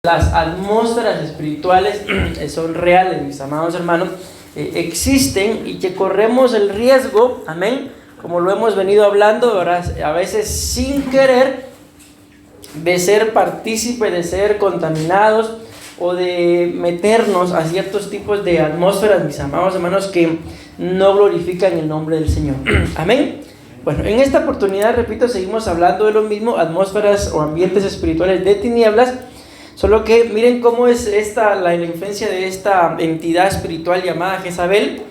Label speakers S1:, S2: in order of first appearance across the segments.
S1: Las atmósferas espirituales son reales, mis amados hermanos, existen y que corremos el riesgo, amén, como lo hemos venido hablando, ¿verdad? A veces sin querer, de ser partícipe, de ser contaminados o de meternos a ciertos tipos de atmósferas, mis amados hermanos, que no glorifican el nombre del Señor. Amén. Bueno, en esta oportunidad, repito, seguimos hablando de lo mismo, atmósferas o ambientes espirituales de tinieblas. Solo que miren cómo es la influencia de esta entidad espiritual llamada Jezabel,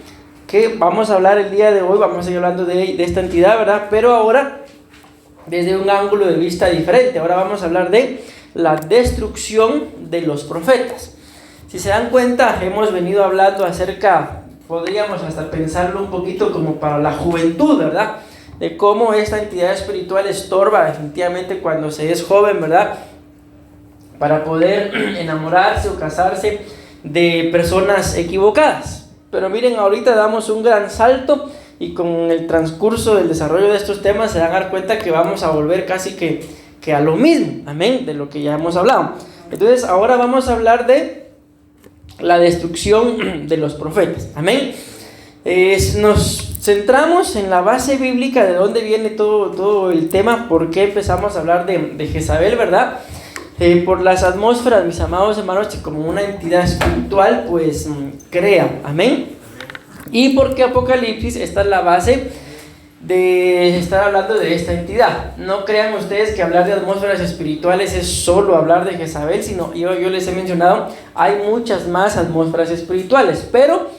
S1: que vamos a hablar el día de hoy, vamos a ir hablando de esta entidad, ¿verdad? Pero ahora desde un ángulo de vista diferente. Ahora vamos a hablar de la destrucción de los profetas. Si se dan cuenta, hemos venido hablando acerca, podríamos hasta pensarlo un poquito como para la juventud, ¿verdad? De cómo esta entidad espiritual estorba definitivamente cuando se es joven, ¿verdad? Para poder enamorarse o casarse de personas equivocadas. Pero miren, ahorita damos un gran salto y con el transcurso del desarrollo de estos temas se van a dar cuenta que vamos a volver casi que a lo mismo, amén, de lo que ya hemos hablado. Entonces ahora vamos a hablar de la destrucción de los profetas, amén. Nos centramos en la base bíblica de dónde viene todo el tema, por qué empezamos a hablar de Jezabel, ¿verdad? Por las atmósferas, mis amados hermanos, que como una entidad espiritual, pues crea, amén. Y porque Apocalipsis, esta es la base de estar hablando de esta entidad. No crean ustedes que hablar de atmósferas espirituales es solo hablar de Jezabel, sino yo les he mencionado, hay muchas más atmósferas espirituales, pero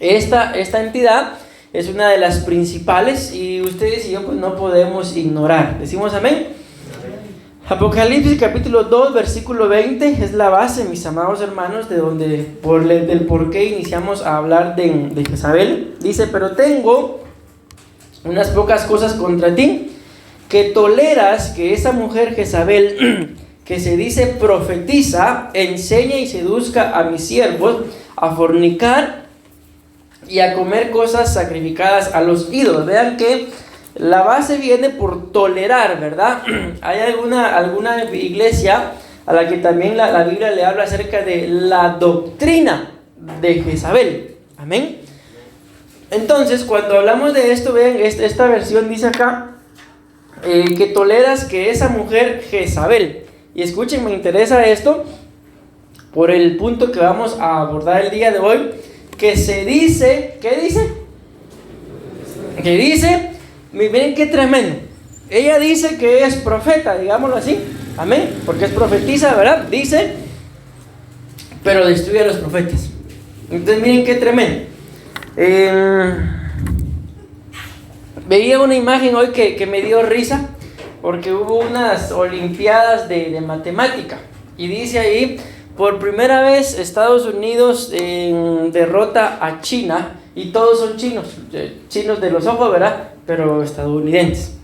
S1: esta entidad es una de las principales y ustedes y yo pues no podemos ignorar. ¿Decimos amén? Apocalipsis capítulo 2 versículo 20 es la base, mis amados hermanos, de donde del por qué iniciamos a hablar de Jezabel. Dice: pero tengo unas pocas cosas contra ti, que toleras que esa mujer Jezabel, que se dice profetiza, enseñe y seduzca a mis siervos a fornicar y a comer cosas sacrificadas a los ídolos. Vean que la base viene por tolerar, ¿verdad? Hay alguna iglesia a la que también la Biblia le habla acerca de la doctrina de Jezabel. Amén. Entonces, cuando hablamos de esto, vean, esta versión dice acá que toleras que esa mujer Jezabel. Y escuchen, me interesa esto por el punto que vamos a abordar el día de hoy, que se dice, ¿qué dice? Que dice, miren qué tremendo. Ella dice que es profeta, digámoslo así, amén, porque es profetisa, ¿verdad? Dice, pero destruye a los profetas. Entonces miren qué tremendo. Veía una imagen hoy que me dio risa, porque hubo unas olimpiadas de matemática, y dice ahí, por primera vez Estados Unidos derrota a China, y todos son chinos de los ojos, ¿verdad? Pero estadounidenses.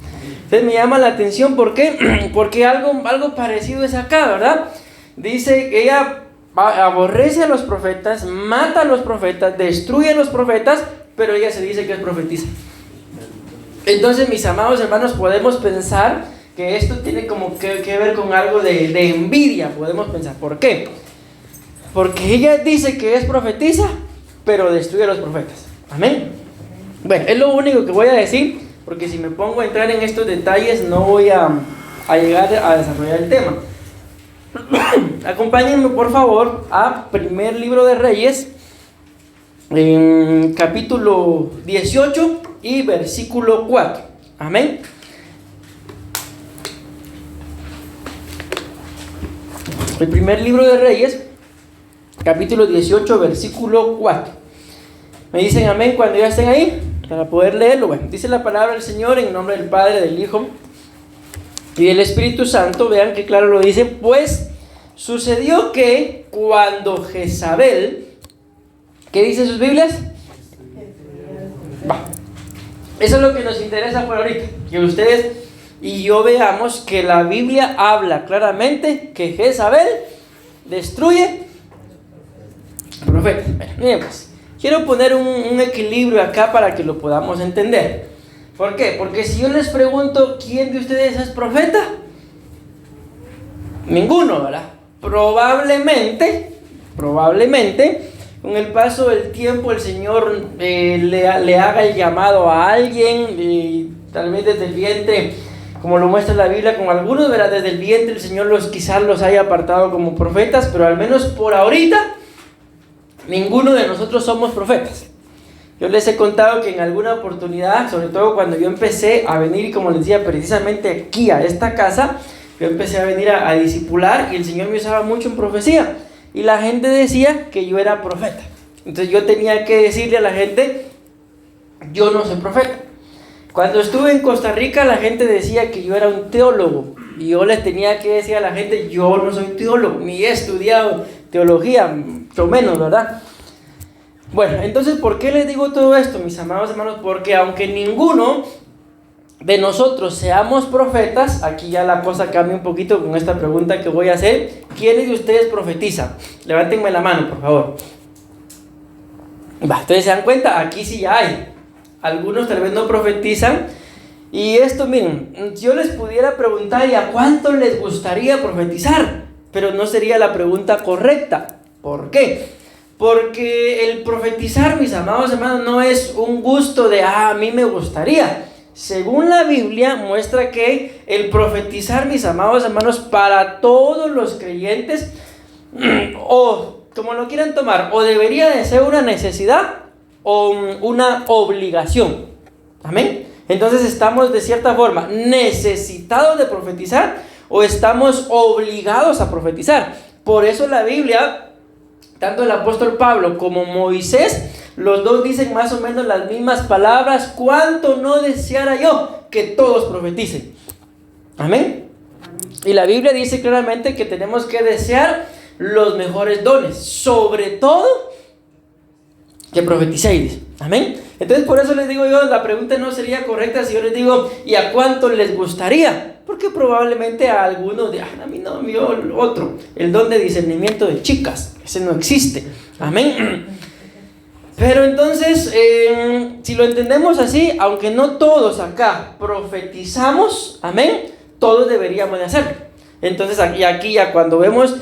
S1: Entonces me llama la atención, ¿por qué? Porque algo parecido es acá, ¿verdad? Dice que ella aborrece a los profetas, mata a los profetas, destruye a los profetas, pero ella se dice que es profetisa. Entonces, mis amados hermanos, podemos pensar que esto tiene como que ver con algo de envidia, podemos pensar. ¿Por qué? Porque ella dice que es profetisa, pero destruye a los profetas. Amén. Bueno, es lo único que voy a decir, porque si me pongo a entrar en estos detalles no voy a llegar a desarrollar el tema. Acompáñenme por favor a primer libro de Reyes, en capítulo 18 y versículo 4. Amén. El primer libro de Reyes, capítulo 18, versículo 4. Me dicen amén cuando ya estén ahí, para poder leerlo. Bueno, dice la palabra del Señor en nombre del Padre, del Hijo y del Espíritu Santo. Vean que claro lo dice. Pues sucedió que cuando Jezabel, ¿qué dicen sus Biblias? Eso es lo que nos interesa por ahorita, que ustedes y yo veamos que la Biblia habla claramente que Jezabel destruye profetas. Miren pues, quiero poner un equilibrio acá para que lo podamos entender. ¿Por qué? Porque si yo les pregunto, ¿quién de ustedes es profeta? Ninguno, ¿verdad? probablemente, con el paso del tiempo el Señor le haga el llamado a alguien, tal vez desde el vientre, como lo muestra la Biblia, con algunos, ¿verdad? Desde el vientre el Señor quizás los haya apartado como profetas, pero al menos por ahorita, ninguno de nosotros somos profetas. Yo les he contado que en alguna oportunidad, sobre todo cuando yo empecé a venir, como les decía, precisamente aquí a esta casa, yo empecé a venir a discipular y el Señor me usaba mucho en profecía. Y la gente decía que yo era profeta. Entonces yo tenía que decirle a la gente, yo no soy profeta. Cuando estuve en Costa Rica, la gente decía que yo era un teólogo. Y yo les tenía que decir a la gente, yo no soy teólogo, ni he estudiado teología, mucho menos, ¿verdad? Bueno, entonces, ¿por qué les digo todo esto, mis amados hermanos? Porque aunque ninguno de nosotros seamos profetas, aquí ya la cosa cambia un poquito con esta pregunta que voy a hacer. ¿Quiénes de ustedes profetizan? Levántenme la mano, por favor. Entonces, ¿se dan cuenta? Aquí sí ya hay. Algunos tal vez no profetizan. Y esto, miren, yo les pudiera preguntar, ¿y a cuánto les gustaría profetizar? Pero no sería la pregunta correcta. ¿Por qué? Porque el profetizar, mis amados hermanos, no es un gusto de, a mí me gustaría. Según la Biblia muestra que el profetizar, mis amados hermanos, para todos los creyentes, o como lo quieran tomar, o debería de ser una necesidad o una obligación. Amén. Entonces estamos de cierta forma necesitados de profetizar o estamos obligados a profetizar. Por eso la Biblia, tanto el apóstol Pablo como Moisés, los dos dicen más o menos las mismas palabras: cuánto no deseara yo que todos profeticen. Amén. Y la Biblia dice claramente que tenemos que desear los mejores dones, sobre todo que profeticéis. Amén. Entonces por eso les digo yo, la pregunta no sería correcta si yo les digo, ¿y a cuánto les gustaría? Porque probablemente a algunos a mí no, yo otro, el don de discernimiento de chicas, ese no existe. Amén. Pero entonces, si lo entendemos así, aunque no todos acá profetizamos, amén, todos deberíamos de hacerlo. Entonces aquí ya cuando vemos,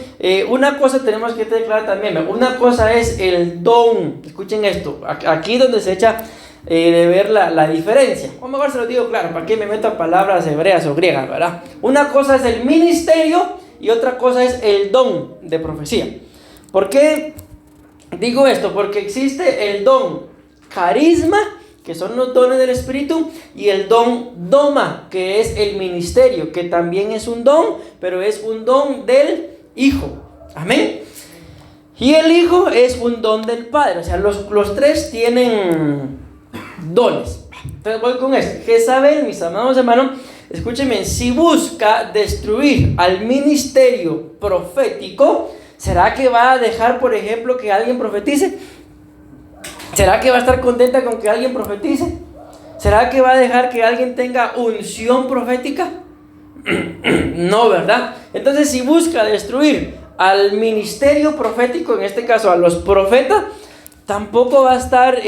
S1: una cosa tenemos que tener clara también, una cosa es el don. Escuchen esto, aquí donde se echa de ver la diferencia. O mejor se lo digo claro, para que me meto a palabras hebreas o griegas, ¿verdad? Una cosa es el ministerio y otra cosa es el don de profecía. ¿Por qué digo esto? Porque existe el don carisma, que son los dones del Espíritu, y el don doma, que es el ministerio, que también es un don, pero es un don del Hijo. Amén. Y el Hijo es un don del Padre. O sea, los tres tienen dones. Entonces voy con esto. Jezabel, mis amados hermanos, escúchenme, si busca destruir al ministerio profético, ¿será que va a dejar, por ejemplo, que alguien profetice? ¿Será que va a estar contenta con que alguien profetice? ¿Será que va a dejar que alguien tenga unción profética? No, ¿verdad? Entonces, si busca destruir al ministerio profético, en este caso a los profetas, tampoco va a estar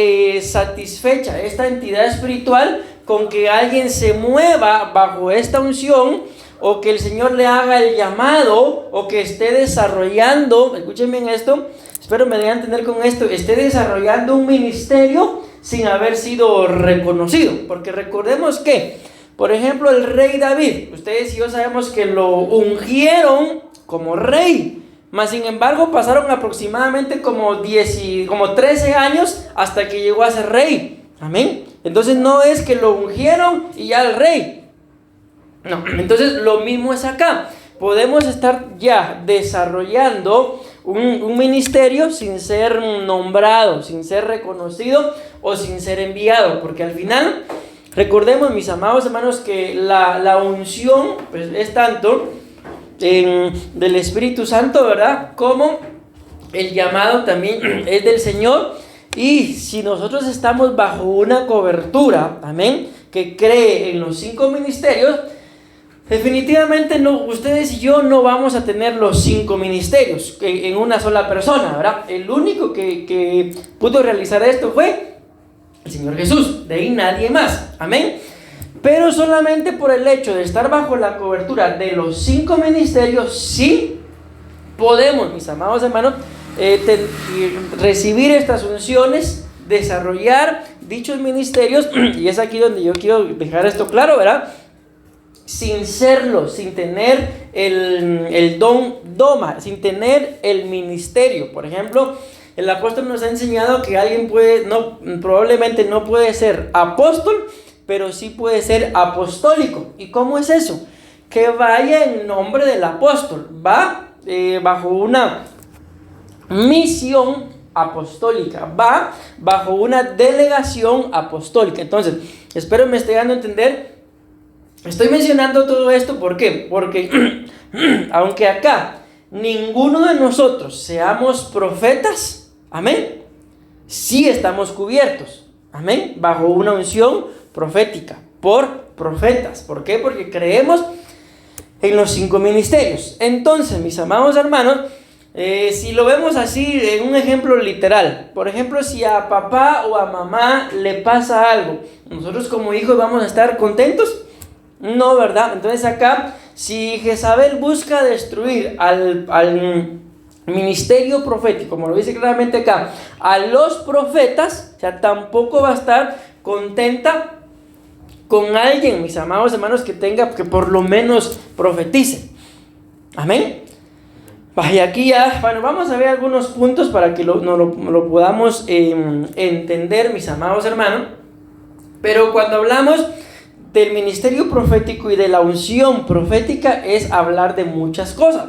S1: satisfecha esta entidad espiritual con que alguien se mueva bajo esta unción, o que el Señor le haga el llamado, o que esté desarrollando, escúchenme en esto, espero me dejan entender con esto, esté desarrollando un ministerio sin haber sido reconocido. Porque recordemos que, por ejemplo, el rey David, ustedes y yo sabemos que lo ungieron como rey, mas sin embargo pasaron aproximadamente como 13 años hasta que llegó a ser rey. Amén. Entonces no es que lo ungieron y ya el rey. No, entonces lo mismo es acá. Podemos estar ya desarrollando un ministerio sin ser nombrado, sin ser reconocido o sin ser enviado, porque al final, recordemos, mis amados hermanos, que la unción pues, es tanto del Espíritu Santo, ¿verdad? Como el llamado también es del Señor. Y si nosotros estamos bajo una cobertura, amén, que cree en los 5 ministerios, definitivamente no, ustedes y yo no vamos a tener los 5 ministerios en una sola persona, ¿verdad? El único que pudo realizar esto fue el Señor Jesús, de ahí nadie más, amén. Pero solamente por el hecho de estar bajo la cobertura de los 5 ministerios, sí podemos, mis amados hermanos, recibir estas unciones, desarrollar dichos ministerios, y es aquí donde yo quiero dejar esto claro, ¿verdad? Sin serlo, sin tener el doma, sin tener el ministerio. Por ejemplo, el apóstol nos ha enseñado que alguien probablemente no puede ser apóstol, pero sí puede ser apostólico. ¿Y cómo es eso? Que vaya en nombre del apóstol, va bajo una misión apostólica, va bajo una delegación apostólica. Entonces, espero me esté dando a entender. Estoy mencionando todo esto, ¿por qué? Porque aunque acá ninguno de nosotros seamos profetas, amén, sí estamos cubiertos, amén, bajo una unción profética, por profetas. ¿Por qué? Porque creemos en los 5 ministerios. Entonces, mis amados hermanos, si lo vemos así en un ejemplo literal, por ejemplo, si a papá o a mamá le pasa algo, nosotros como hijos vamos a estar contentos. No, ¿verdad? Entonces acá, si Jezabel busca destruir al ministerio profético, como lo dice claramente acá, a los profetas, o sea, tampoco va a estar contenta con alguien, mis amados hermanos, que por lo menos profetice. Amén. Y aquí ya, bueno, vamos a ver algunos puntos para que lo podamos entender, mis amados hermanos. Pero cuando hablamos del ministerio profético y de la unción profética, es hablar de muchas cosas.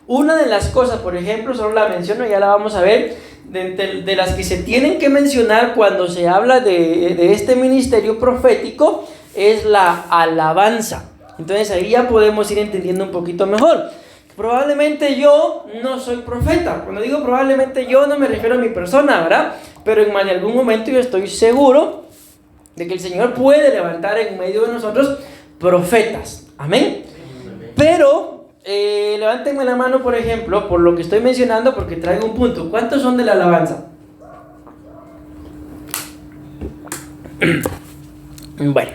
S1: Una de las cosas, por ejemplo, solo la menciono, ya la vamos a ver, de las que se tienen que mencionar cuando se habla de este ministerio profético, es la alabanza. Entonces ahí ya podemos ir entendiendo un poquito mejor. Probablemente yo no soy profeta. Cuando digo probablemente yo, no me refiero a mi persona, ¿verdad? Pero en algún momento yo estoy seguro de que el Señor puede levantar en medio de nosotros profetas. Amén. Pero levántenme la mano, por ejemplo, por lo que estoy mencionando, porque traigo un punto. ¿Cuántos son de la alabanza? Bueno,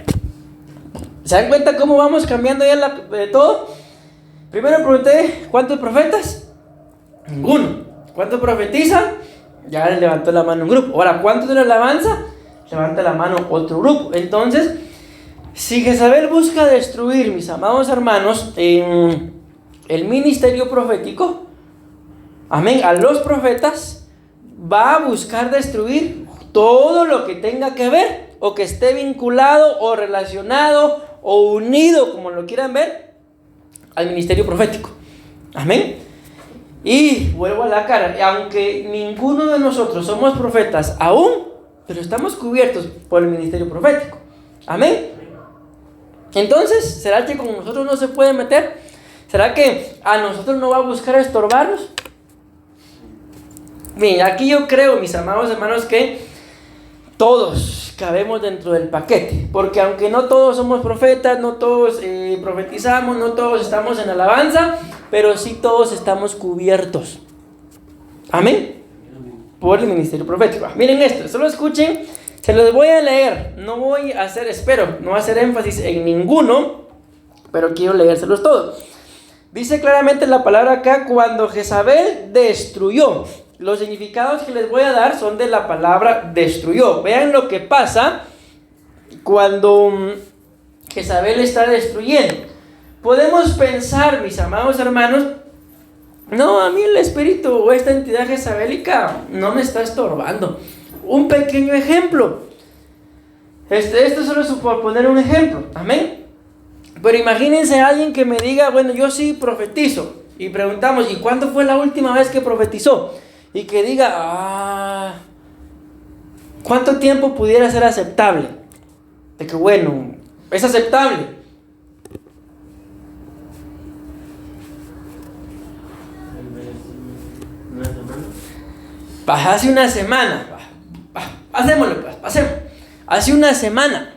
S1: ¿se dan cuenta cómo vamos cambiando ya todo? Primero pregunté, ¿cuántos profetas? Ninguno. ¿Cuántos profetizan? Ya levantó la mano un grupo. Ahora, ¿cuántos de la alabanza? Levanta la mano otro grupo. Entonces, si Jezabel busca destruir, mis amados hermanos, el ministerio profético, amén, a los profetas, va a buscar destruir todo lo que tenga que ver, o que esté vinculado, o relacionado, o unido, como lo quieran ver, al ministerio profético. Amén. Y vuelvo a la cara, aunque ninguno de nosotros somos profetas aún, pero estamos cubiertos por el ministerio profético. Amén. Entonces, ¿será que con nosotros no se puede meter? ¿Será que a nosotros no va a buscar estorbarnos? Bien, aquí yo creo, mis amados hermanos, que todos cabemos dentro del paquete. Porque aunque no todos somos profetas, no todos profetizamos, no todos estamos en alabanza, pero sí todos estamos cubiertos. Amén. Por el ministerio profético. Miren esto, solo escuchen, se los voy a leer. No voy a hacer, espero, no hacer énfasis en ninguno, pero quiero leérselos todos. Dice claramente la palabra acá, cuando Jezabel destruyó. Los significados que les voy a dar son de la palabra destruyó. Vean lo que pasa cuando Jezabel está destruyendo. Podemos pensar, mis amados hermanos, no, a mí el espíritu o esta entidad jezabélica no me está estorbando. Un pequeño ejemplo. Esto solo es por poner un ejemplo. Amén. Pero imagínense a alguien que me diga, bueno, yo sí profetizo. Y preguntamos, ¿y cuándo fue la última vez que profetizó? Y que diga, ¿cuánto tiempo pudiera ser aceptable? De que bueno, es aceptable. Hace una semana. Hacémoslo, hacemos. Hace una semana.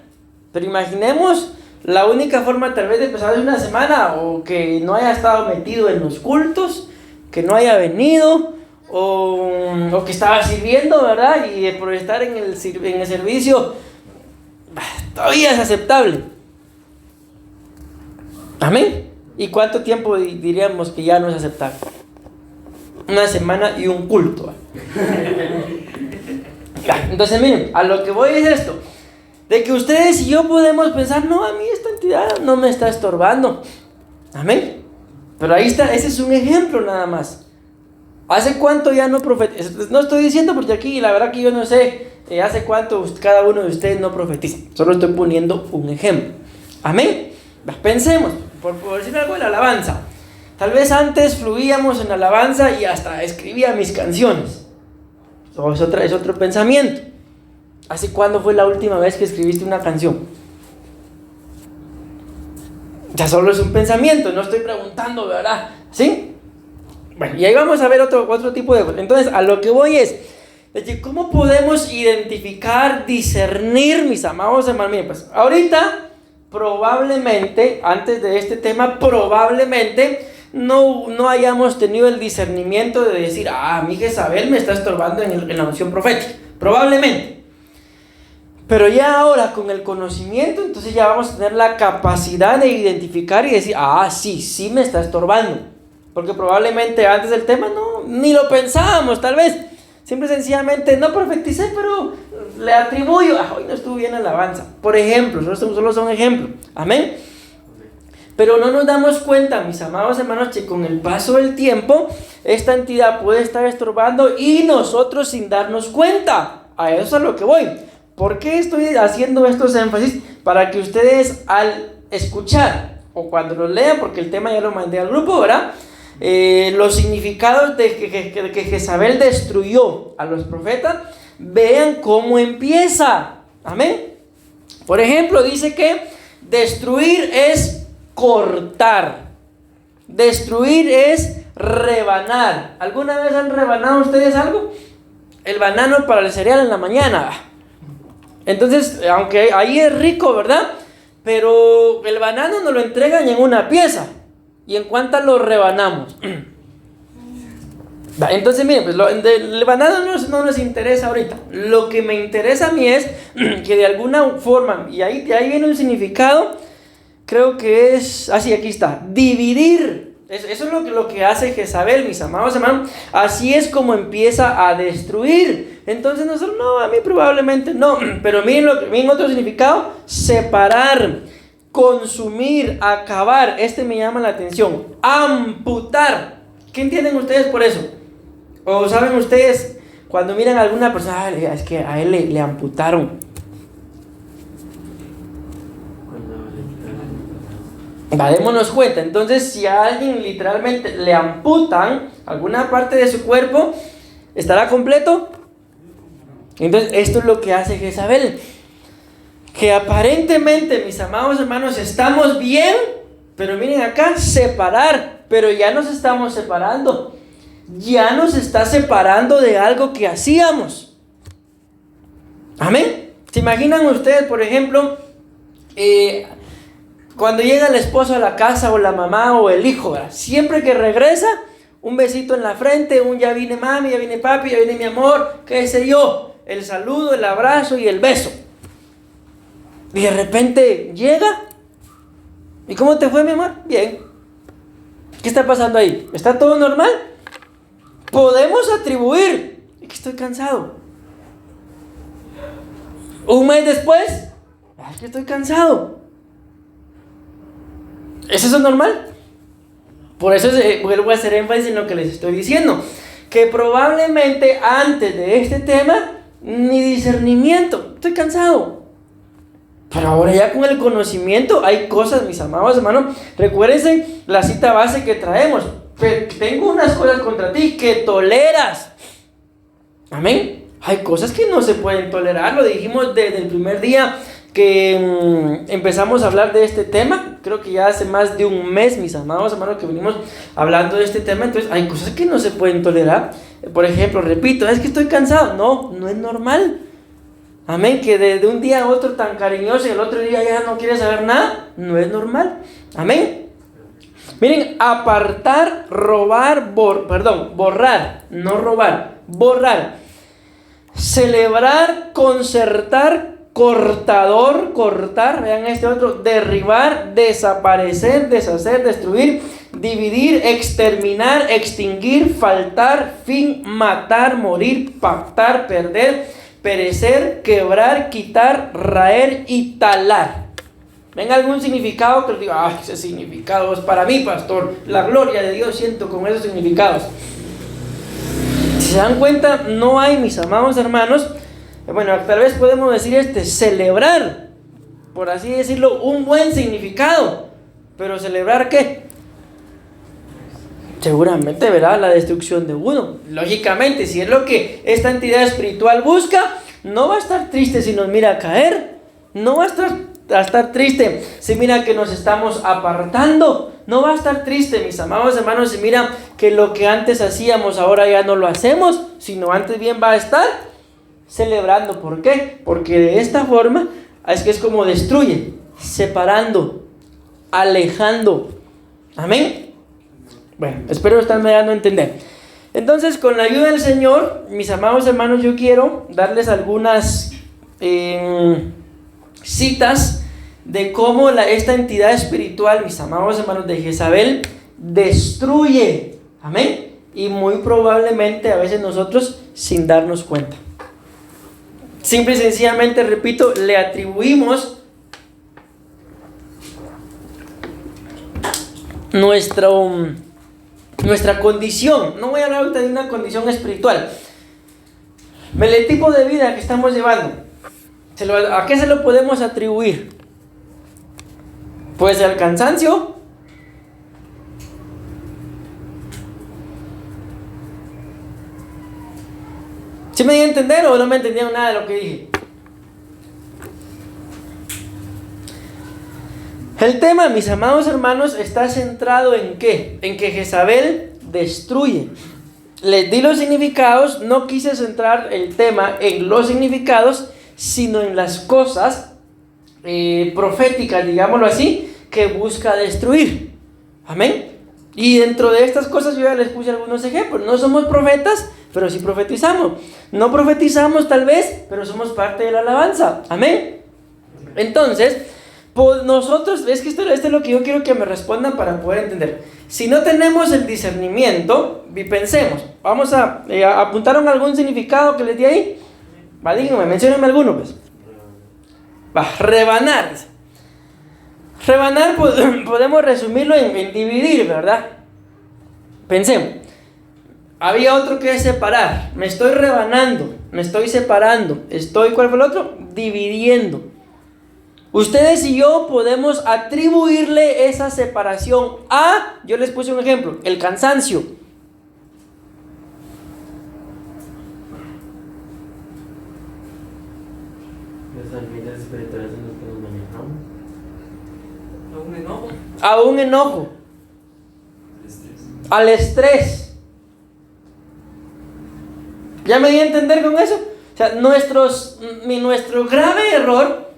S1: Pero imaginemos la única forma tal vez de empezar hace una semana, o que no haya estado metido en los cultos, que no haya venido, o que estaba sirviendo, ¿verdad? Y por estar en el servicio, todavía es aceptable. Amén. ¿Y cuánto tiempo diríamos que ya no es aceptable? una semana y un culto. Entonces miren, a lo que voy es esto, de que ustedes y yo podemos pensar, no, a mí esta entidad no me está estorbando. Amén. Pero ahí está, ese es un ejemplo nada más. ¿Hace cuánto ya no profetiza? No estoy diciendo porque aquí la verdad que yo no sé hace cuánto cada uno de ustedes no profetiza. Solo estoy poniendo un ejemplo. Amén. Pensemos, por decir algo de la alabanza. Tal vez antes fluíamos en alabanza y hasta escribía mis canciones. Es otro pensamiento. ¿Hace cuándo fue la última vez que escribiste una canción? Ya solo es un pensamiento, no estoy preguntando, ¿verdad? ¿Sí? Bueno, y ahí vamos a ver otro tipo de cosas. Entonces, a lo que voy es, ¿cómo podemos identificar, discernir, mis amados hermanos? Miren, pues, ahorita, probablemente, antes de este tema, probablemente no hayamos tenido el discernimiento de decir, mi Jezabel me está estorbando en la unción profética. Probablemente. Pero ya ahora con el conocimiento, entonces ya vamos a tener la capacidad de identificar y decir, sí me está estorbando. Porque probablemente antes del tema ni lo pensábamos, tal vez. Simple y sencillamente no profeticé, pero le atribuyo, hoy no estuvo bien alabanza. Por ejemplo, solo son ejemplos. Amén. Pero no nos damos cuenta, mis amados hermanos, que con el paso del tiempo, esta entidad puede estar estorbando y nosotros sin darnos cuenta. A eso es a lo que voy. ¿Por qué estoy haciendo estos énfasis? Para que ustedes al escuchar o cuando lo lean, porque el tema ya lo mandé al grupo, ¿verdad? Los significados de que Jezabel destruyó a los profetas, vean cómo empieza. Amén. Por ejemplo, dice que destruir es cortar. Destruir es rebanar. ¿Alguna vez han rebanado ustedes algo? El banano para el cereal en la mañana. Entonces, aunque ahí es rico, ¿verdad? Pero el banano nos lo entregan en una pieza. ¿Y en cuántas lo rebanamos? Entonces, miren, pues el banano no nos interesa ahorita. Lo que me interesa a mí es que de alguna forma, y ahí viene un significado, creo que es, así aquí está, dividir. Eso es lo que hace Jezabel, mis amados hermanos. Así es como empieza a destruir. Entonces nosotros, a mí probablemente no. Pero miren otro significado, separar, consumir, acabar. Este me llama la atención. Amputar. ¿Qué entienden ustedes por eso? ¿O saben ustedes cuando miran a alguna persona, es que a él le amputaron? Démonos cuenta. Entonces, si a alguien literalmente le amputan alguna parte de su cuerpo, ¿estará completo? Entonces, esto es lo que hace Jezabel. Que aparentemente, mis amados hermanos, estamos bien, pero miren acá, separar. Pero ya nos estamos separando. Ya nos está separando de algo que hacíamos. Amén. ¿Se imaginan ustedes, por ejemplo, cuando llega el esposo a la casa, o la mamá, o el hijo, ¿verdad? Siempre que regresa, un besito en la frente, ya viene mami, ya viene papi, ya viene mi amor, qué sé yo, el saludo, el abrazo y el beso. Y de repente llega, ¿y cómo te fue, mi amor? Bien. ¿Qué está pasando ahí? ¿Está todo normal? Podemos atribuir, es que estoy cansado. Un mes después, es que estoy cansado. ¿Es eso normal? Por eso vuelvo a hacer énfasis en lo que les estoy diciendo. Que probablemente antes de este tema, ni discernimiento. Estoy cansado. Pero ahora ya con el conocimiento hay cosas, mis amados hermanos. Recuérdense la cita base que traemos. Tengo unas cosas contra ti que toleras. Amén. Hay cosas que no se pueden tolerar. Lo dijimos desde el primer día que empezamos a hablar de este tema. Creo que ya hace más de un mes, mis amados hermanos, que venimos hablando de este tema. Entonces hay cosas que no se pueden tolerar. Por ejemplo, repito, es que estoy cansado. No es normal. Amén, que de un día a otro tan cariñoso y el otro día ya no quiere saber nada. No es normal. Amén. Miren, apartar, robar, borrar, no robar, borrar. Celebrar, concertar, cortar, vean este otro, derribar, desaparecer, deshacer, destruir, dividir, exterminar, extinguir, faltar, fin, matar, morir, pactar, perder, perecer, quebrar, quitar, raer y talar. ¿Ven algún significado que les diga, ay, ese significado es para mí, pastor? La gloria de Dios siento con esos significados. Si se dan cuenta, no hay, mis amados hermanos, bueno, tal vez podemos decir celebrar, por así decirlo, un buen significado. Pero ¿celebrar qué? Seguramente verá la destrucción de uno. Lógicamente, si es lo que esta entidad espiritual busca, no va a estar triste si nos mira caer. No va a estar triste si mira que nos estamos apartando. No va a estar triste, mis amados hermanos, si mira que lo que antes hacíamos ahora ya no lo hacemos, sino antes bien va a estar celebrando. ¿Por qué? Porque de esta forma es como destruye, separando, alejando. Amén. Bueno, espero estarme dando a entender. Entonces, con la ayuda del Señor, mis amados hermanos, yo quiero darles algunas citas de cómo esta entidad espiritual, mis amados hermanos, de Jezabel, destruye. Amén. Y muy probablemente a veces nosotros sin darnos cuenta. Simple y sencillamente, repito, le atribuimos nuestra condición. No voy a hablar ahorita de una condición espiritual. El tipo de vida que estamos llevando, ¿a qué se lo podemos atribuir? Puede ser al cansancio, ¿sí me di a entender o no me entendieron nada de lo que dije? El tema, mis amados hermanos, está centrado en ¿qué? En que Jezabel destruye. Les di los significados, no quise centrar el tema en los significados, sino en las cosas proféticas, digámoslo así, que busca destruir. Amén. Y dentro de estas cosas yo ya les puse algunos ejemplos. No somos profetas, pero sí profetizamos. No profetizamos tal vez, pero somos parte de la alabanza. Amén. Entonces, pues nosotros, es que esto es lo que yo quiero que me respondan para poder entender. Si no tenemos el discernimiento, y pensemos, vamos a ¿apuntaron algún significado que les di ahí? Va, díganme, menciónenme alguno, pues. Va, rebanar. Rebanar podemos resumirlo en dividir, ¿verdad? Pensemos. Había otro que es separar. Me estoy rebanando, me estoy separando. ¿Cuál fue el otro? Dividiendo. Ustedes y yo podemos atribuirle esa separación a, yo les puse un ejemplo, el cansancio.
S2: Las habilidades espirituales en las que nos manejamos. A un enojo.
S1: A un enojo. Al estrés. ¿Ya me di a entender con eso? O sea, nuestro grave error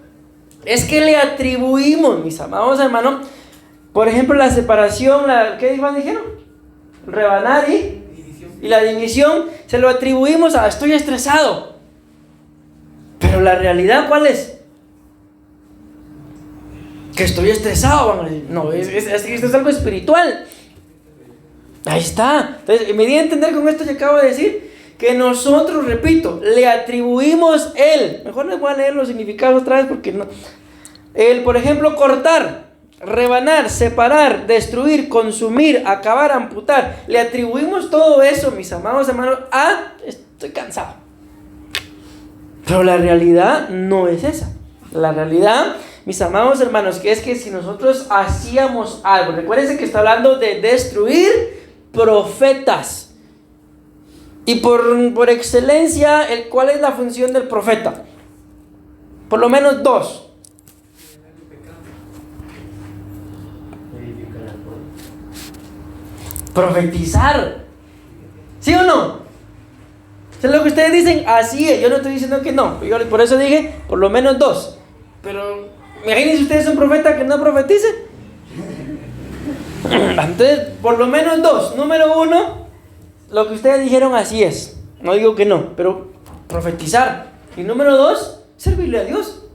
S1: es que le atribuimos, mis amados hermanos, por ejemplo, la separación, ¿qué dijeron? Rebanar y la división, se lo atribuimos a estoy estresado. Pero la realidad, ¿cuál es? Que estoy estresado. No, esto es algo espiritual. Ahí está. Entonces, me di a entender con esto que acabo de decir, que nosotros, repito, le atribuimos mejor les voy a leer los significados otra vez porque no. Por ejemplo, cortar, rebanar, separar, destruir, consumir, acabar, amputar. Le atribuimos todo eso, mis amados hermanos, a estoy cansado. Pero la realidad no es esa. La realidad, mis amados hermanos, que es que si nosotros hacíamos algo, recuérdense que está hablando de destruir profetas. Y por excelencia, ¿cuál es la función del profeta? Por lo menos dos. Profetizar. ¿Sí o no? ¿Es lo que ustedes dicen? Así es. Yo no estoy diciendo que no. Yo por eso dije, por lo menos dos. Pero, imagínense ustedes un profeta que no profetice. Entonces, por lo menos dos. Número uno, lo que ustedes dijeron así es. No digo que no, pero profetizar. Y número dos, servirle a Dios.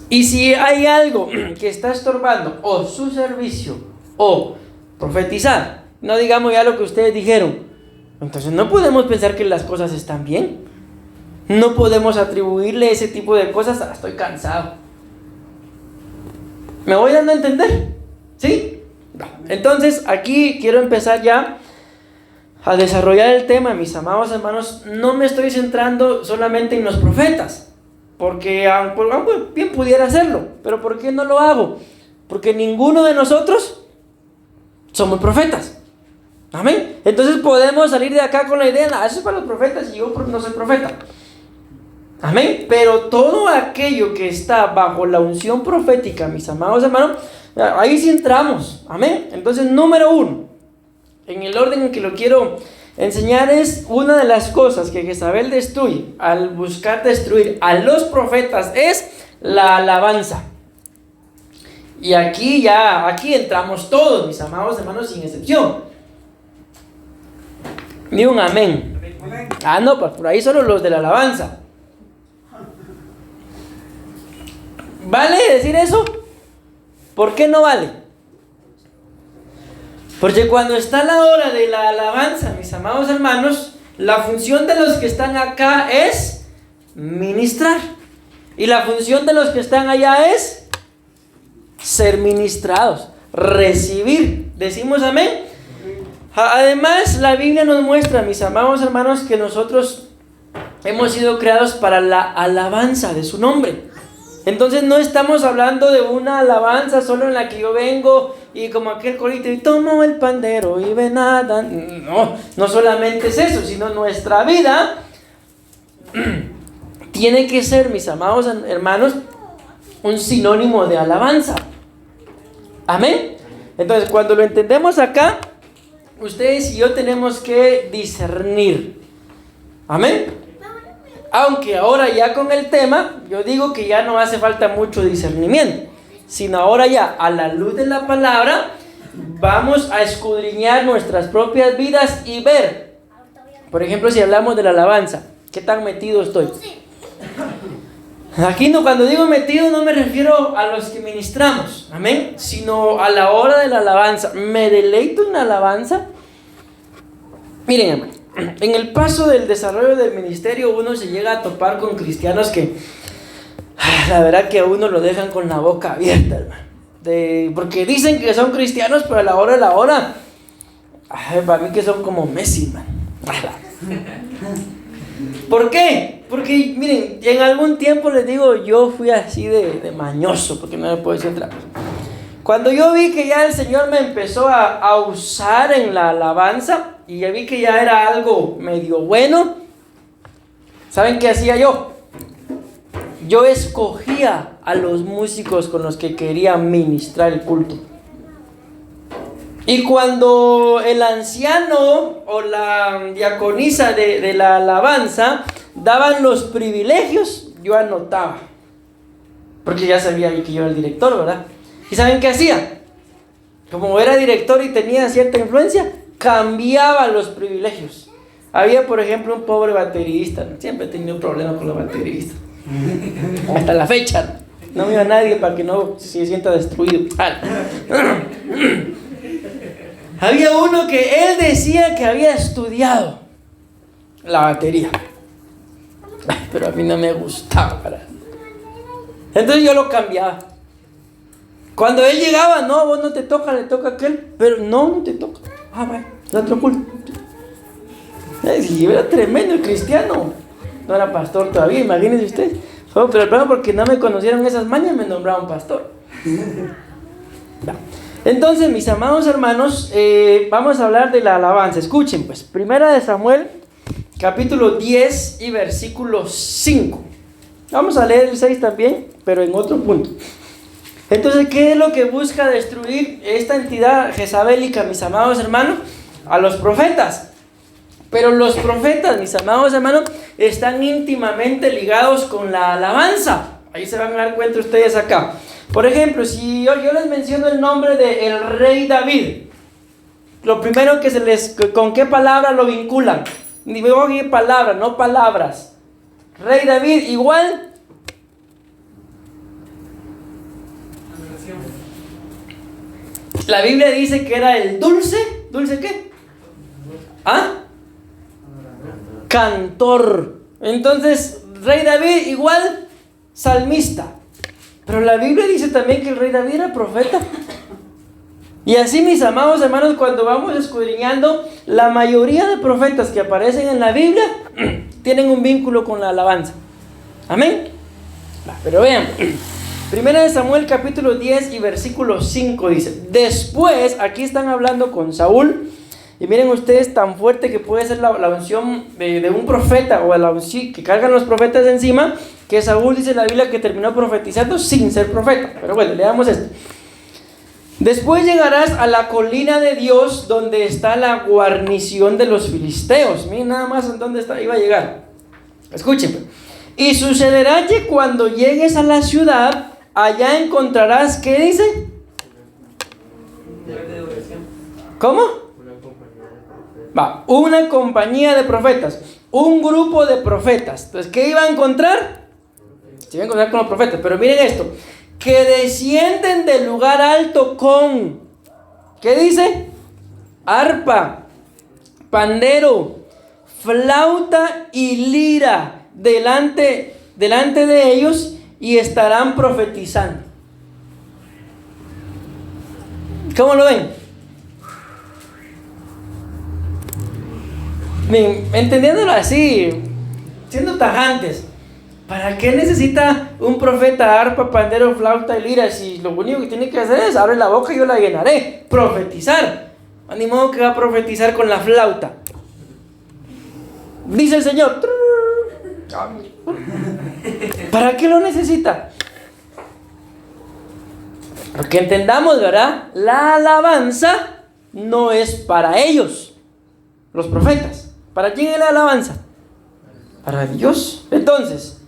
S1: Y si hay algo que está estorbando o su servicio o profetizar, no digamos ya lo que ustedes dijeron, entonces no podemos pensar que las cosas están bien. No podemos atribuirle ese tipo de cosas a estoy cansado. ¿Me voy dando a entender? ¿Sí? Entonces aquí quiero empezar ya a desarrollar el tema, mis amados hermanos. No me estoy centrando solamente en los profetas, porque aunque bien pudiera hacerlo, pero ¿por qué no lo hago? Porque ninguno de nosotros somos profetas. Amén. Entonces podemos salir de acá con la idea, eso es para los profetas y yo no soy profeta. Amén. Pero todo aquello que está bajo la unción profética, mis amados hermanos, ahí sí entramos. Amén. Entonces, número 1, en el orden en que lo quiero enseñar, es una de las cosas que Jezabel destruye al buscar destruir a los profetas, es la alabanza. Y aquí entramos todos, mis amados hermanos, sin excepción. Ni un amén. No, pues por ahí solo los de la alabanza. ¿Vale decir eso? ¿Por qué no vale? Porque cuando está la hora de la alabanza, mis amados hermanos, la función de los que están acá es ministrar. Y la función de los que están allá es ser ministrados, recibir. ¿Decimos amén? Además, la Biblia nos muestra, mis amados hermanos, que nosotros hemos sido creados para la alabanza de su nombre. Entonces no estamos hablando de una alabanza solo en la que yo vengo y como aquel corito y tomo el pandero y ven nada. No solamente es eso, sino nuestra vida tiene que ser, mis amados hermanos, un sinónimo de alabanza. Amén. Entonces, cuando lo entendemos acá, ustedes y yo tenemos que discernir. Amén. Aunque ahora ya con el tema, yo digo que ya no hace falta mucho discernimiento, sino ahora ya a la luz de la palabra vamos a escudriñar nuestras propias vidas y ver, por ejemplo, si hablamos de la alabanza, ¿qué tan metido estoy? Aquí cuando digo metido no me refiero a los que ministramos, amén, sino a la hora de la alabanza. ¿Me deleito en la alabanza? Miren, hermano, en el paso del desarrollo del ministerio uno se llega a topar con cristianos que la verdad que a uno lo dejan con la boca abierta, hermano, porque dicen que son cristianos, pero a la hora de la hora, para mí que son como Messi, man. ¿Por qué? Porque miren, en algún tiempo les digo, yo fui así de mañoso, porque no me puedo decir otra cosa. Cuando yo vi que ya el Señor me empezó a usar en la alabanza y ya vi que ya era algo medio bueno, ¿saben qué hacía yo? Yo escogía a los músicos con los que quería ministrar el culto. Y cuando el anciano o la diaconisa de la alabanza daban los privilegios, yo anotaba, porque ya sabía que yo era el director, ¿verdad? ¿Y saben qué hacía? Como era director y tenía cierta influencia, cambiaba los privilegios. Había, por ejemplo, un pobre baterista. Siempre he tenido problemas con los bateristas. Hasta la fecha. No me iba nadie para que no se sienta destruido. Había uno que él decía que había estudiado la batería. Pero a mí no me gustaba. Entonces yo lo cambiaba. Cuando él llegaba, no, vos no te toca, le toca a aquel. Pero no te toca. Vaya, el otro culto. Y era tremendo el cristiano. No era pastor todavía, imagínense ustedes. Pero el problema, porque no me conocieron esas mañas, me nombraron pastor. Entonces, mis amados hermanos, vamos a hablar de la alabanza. Escuchen, pues, Primera de Samuel, capítulo 10 y versículo 5. Vamos a leer el 6 también, pero en otro punto. Entonces, ¿qué es lo que busca destruir esta entidad jezabélica, mis amados hermanos? A los profetas. Pero los profetas, mis amados hermanos, están íntimamente ligados con la alabanza. Ahí se van a dar cuenta ustedes acá. Por ejemplo, si yo les menciono el nombre del rey David, lo primero que ¿con qué palabra lo vinculan? Ni me voy a decir palabras, no palabras. Rey David, igual La Biblia dice que era el dulce. ¿Dulce qué? ¿Ah? Cantor. Entonces, rey David igual salmista. Pero la Biblia dice también que el rey David era profeta. Y así, mis amados hermanos, cuando vamos escudriñando, la mayoría de profetas que aparecen en la Biblia tienen un vínculo con la alabanza. Amén. Pero vean, 1 Samuel capítulo 10 y versículo 5 dice: después, aquí están hablando con Saúl. Y miren ustedes tan fuerte que puede ser la unción de un profeta, o la unción que cargan los profetas encima, que Saúl dice en la Biblia que terminó profetizando sin ser profeta. Pero bueno, leamos esto. Después llegarás a la colina de Dios, donde está la guarnición de los filisteos. Miren nada más en dónde iba a llegar. Escuchen. Y sucederá que cuando llegues a la ciudad, allá encontrarás, ¿qué dice? ¿Cómo? Una compañía de profetas, un grupo de profetas. Entonces, ¿qué iba a encontrar? Se iba a encontrar con los profetas. Pero miren esto: que descienden del lugar alto con, ¿qué dice? Arpa, pandero, flauta y lira delante de ellos, y estarán profetizando. ¿Cómo lo ven? Entendiéndolo así, siendo tajantes, ¿para qué necesita un profeta arpa, pandero, flauta y lira? Si lo único que tiene que hacer es abre la boca y yo la llenaré. Profetizar. Ni modo que va a profetizar con la flauta. Dice el Señor. ¿Para qué lo necesita? Porque entendamos, ¿verdad? La alabanza no es para ellos, los profetas. ¿Para quién es la alabanza? Para Dios. Entonces,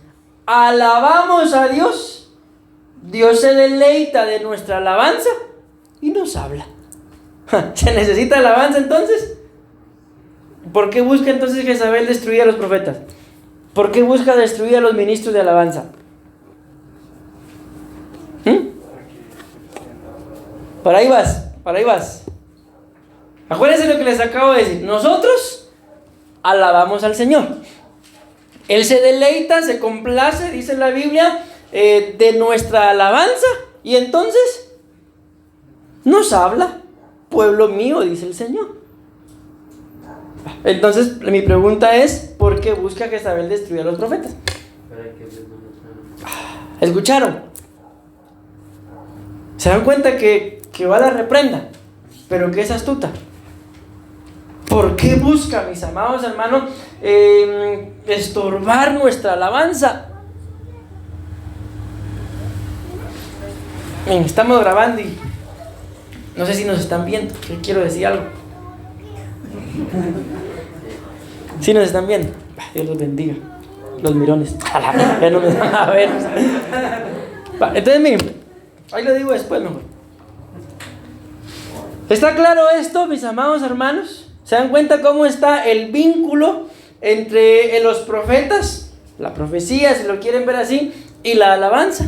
S1: alabamos a Dios. Dios se deleita de nuestra alabanza y nos habla. ¿Se necesita alabanza entonces? ¿Por qué busca entonces Jezabel destruir a los profetas? ¿Por qué busca destruir a los ministros de alabanza? Para ahí vas. Acuérdense lo que les acabo de decir. Nosotros alabamos al Señor. Él se deleita, se complace, dice la Biblia, de nuestra alabanza. Y entonces nos habla. Pueblo mío, dice el Señor. Entonces mi pregunta es: ¿por qué busca Jezabel destruir a los profetas? ¿Escucharon? ¿Se dan cuenta que va a la reprenda, pero que es astuta? ¿Por qué busca, mis amados hermanos, estorbar nuestra alabanza? Bien, estamos grabando y no sé si nos están viendo. Yo quiero decir algo. ¿Sí nos están viendo? Dios los bendiga. Los mirones. Ya no me van a ver. Entonces, miren, ahí lo digo después mejor. ¿Está claro esto, mis amados hermanos? ¿Se dan cuenta cómo está el vínculo entre los profetas, la profecía, si lo quieren ver así, y la alabanza?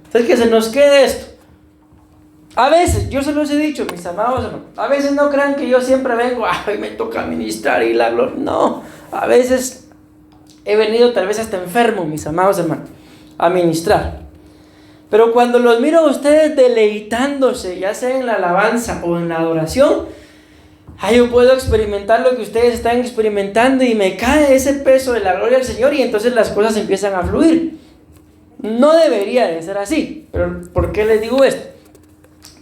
S1: Entonces, que se nos quede esto. A veces, yo se los he dicho, mis amados hermanos, a veces no crean que yo siempre vengo, ay, me toca ministrar y la gloria. No, a veces he venido tal vez hasta enfermo, mis amados hermanos, a ministrar. Pero cuando los miro a ustedes deleitándose, ya sea en la alabanza o en la adoración, yo puedo experimentar lo que ustedes están experimentando y me cae ese peso de la gloria del Señor, y entonces las cosas empiezan a fluir. No debería de ser así, pero ¿por qué les digo esto?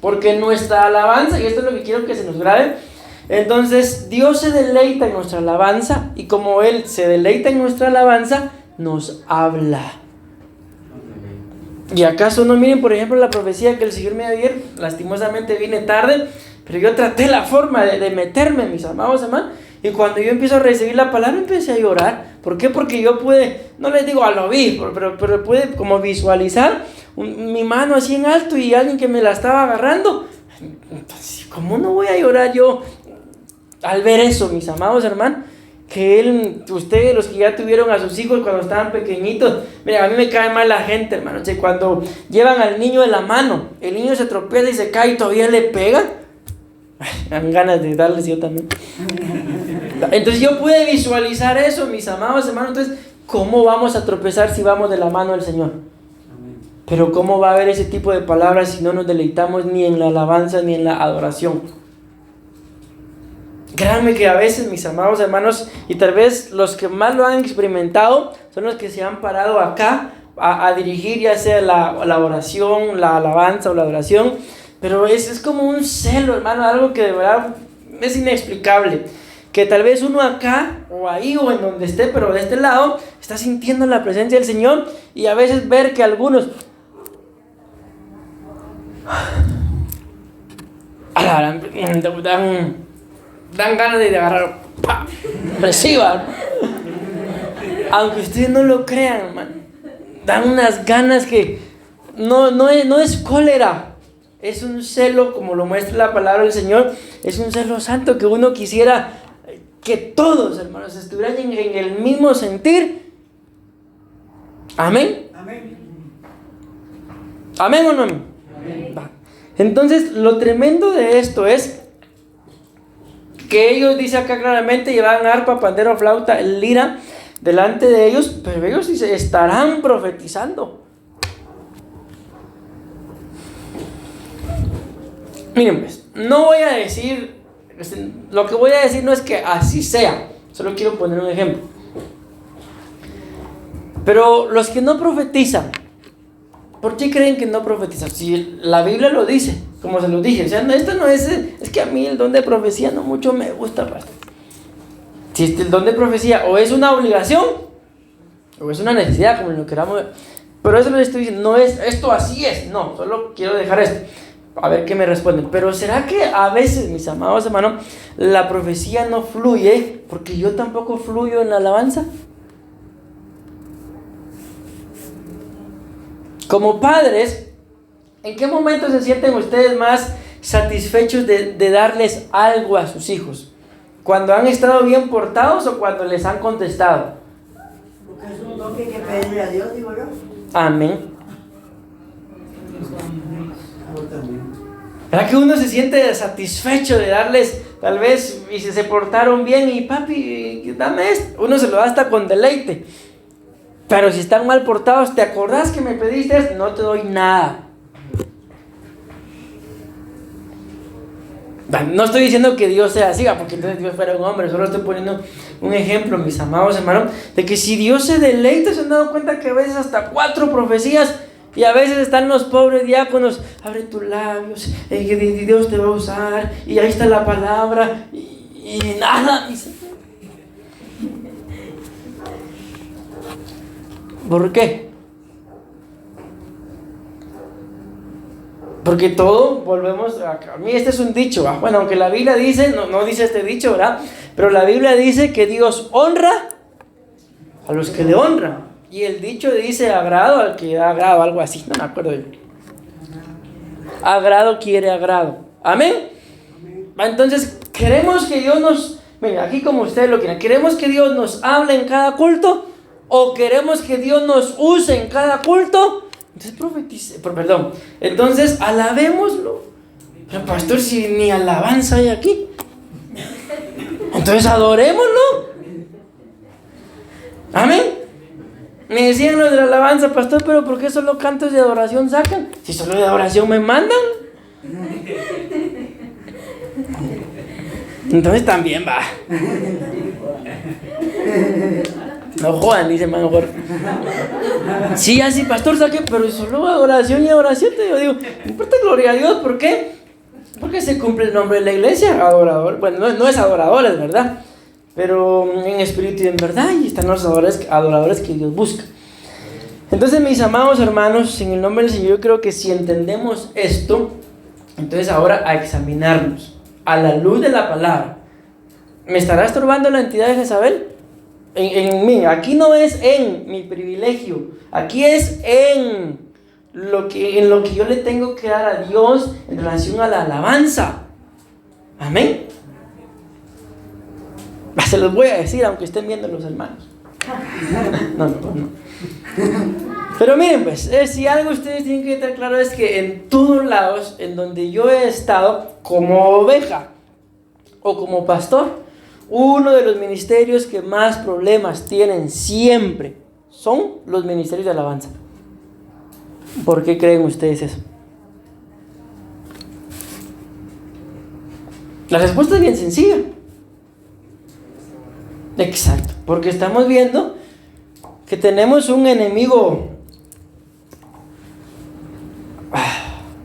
S1: Porque nuestra alabanza, y esto es lo que quiero que se nos grabe, entonces Dios se deleita en nuestra alabanza, y como Él se deleita en nuestra alabanza, nos habla. ¿Y acaso no miren, por ejemplo, la profecía que el Señor me dio ayer? Lastimosamente vine tarde, pero yo traté la forma de meterme, mis amados hermanos, y cuando yo empiezo a recibir la palabra, empecé a llorar. ¿Por qué? Porque yo pude, no les digo a lo vi, pero pude como visualizar mi mano así en alto y alguien que me la estaba agarrando. Entonces, ¿cómo no voy a llorar yo al ver eso, mis amados hermanos? que ustedes, los que ya tuvieron a sus hijos cuando estaban pequeñitos, mira, a mí me cae mal la gente, hermano. O sea, cuando llevan al niño de la mano, el niño se tropieza y se cae y todavía le pega. Dan ganas de darles yo también. Entonces yo pude visualizar eso, mis amados hermanos. Entonces, ¿cómo vamos a tropezar si vamos de la mano del Señor? Pero ¿cómo va a haber ese tipo de palabras si no nos deleitamos ni en la alabanza ni en la adoración? Créanme que a veces, mis amados hermanos, y tal vez los que más lo han experimentado son los que se han parado acá a dirigir ya sea la oración, la alabanza o la adoración, pero es como un celo, hermano, algo que de verdad es inexplicable, que tal vez uno acá o ahí o en donde esté, pero de este lado está sintiendo la presencia del Señor, y a veces ver que algunos dan ganas de agarrar, reciban, aunque ustedes no lo crean, hermano, dan unas ganas que no es cólera, es un celo, como lo muestra la palabra del Señor, es un celo santo que uno quisiera que todos, hermanos, estuvieran en el mismo sentir. Amén.
S3: Amén.
S1: ¿Amén o no? Amén. Entonces, lo tremendo de esto es que ellos, dice acá claramente, llevaban arpa, pandero, flauta, lira delante de ellos, pero ellos dice, estarán profetizando. Miren pues, no voy a decir, lo que voy a decir no es que así sea, solo quiero poner un ejemplo. Pero los que no profetizan, ¿por qué creen que no profetizan? Si la Biblia lo dice, como se los dije, o sea, esto no es que a mí el don de profecía no mucho me gusta, pastor. Si el don de profecía o es una obligación o es una necesidad, como lo queramos ver, pero eso lo estoy diciendo, no es esto así es, no, solo quiero dejar esto, a ver qué me responden. Pero ¿será que a veces, mis amados hermanos, la profecía no fluye porque yo tampoco fluyo en la alabanza? Como padres, ¿en qué momento se sienten ustedes más satisfechos de darles algo a sus hijos? ¿Cuando han estado bien portados o cuando les han contestado?
S3: Porque es un don que hay que pedirle a Dios, digo yo.
S1: Amén.
S2: Yo también.
S1: ¿Verdad que uno se siente satisfecho de darles, tal vez, y si se portaron bien, y papi, dame esto? Uno se lo da hasta con deleite. Pero si están mal portados, ¿te acordás que me pediste esto? No te doy nada. No estoy diciendo que Dios sea así, porque entonces Dios fuera un hombre. Solo estoy poniendo un ejemplo, mis amados hermanos, de que si Dios se deleita, se han dado cuenta que a veces hasta 4 profecías, y a veces están los pobres diáconos, abre tus labios, Dios te va a usar, y ahí está la palabra, y nada, mis... ¿Por qué? Porque todo, volvemos a mí este es un dicho, bueno, aunque la Biblia dice, no dice este dicho, ¿verdad? Pero la Biblia dice que Dios honra a los que le honran, y el dicho dice agrado al que da agrado, algo así, no me acuerdo yo. Agrado quiere agrado, amén. Entonces, queremos que Dios nos, mira, aquí como ustedes lo quieren, queremos que Dios nos hable en cada culto, o queremos que Dios nos use en cada culto. Entonces alabémoslo. Pero pastor, si ni alabanza hay aquí, entonces adorémoslo. Amén. Me decían los de la alabanza, pastor, pero ¿por qué solo cantos de adoración sacan? Si solo de adoración me mandan. Entonces también va. No jodan, dice hermano Jorge. Sí, así, pastor, saque, pero solo adoración y adoración. Yo digo, no importa, gloria a Dios. ¿Por qué? Porque se cumple el nombre de la iglesia, adorador. Bueno, no es adoradores, ¿verdad? Pero en espíritu y en verdad, y están los adoradores que Dios busca. Entonces, mis amados hermanos, en el nombre del Señor, yo creo que si entendemos esto, entonces ahora a examinarnos a la luz de la palabra. ¿Me estará estorbando la entidad de Jezabel? En mí, aquí no es en mi privilegio, aquí es en lo que yo le tengo que dar a Dios en relación a la alabanza. Amén. Se los voy a decir aunque estén viendo los hermanos. No. Pero miren pues, si algo ustedes tienen que tener claro es que en todos lados en donde yo he estado como oveja o como pastor, uno de los ministerios que más problemas tienen siempre son los ministerios de alabanza. ¿Por qué creen ustedes eso? La respuesta es bien sencilla. Exacto, porque estamos viendo que tenemos un enemigo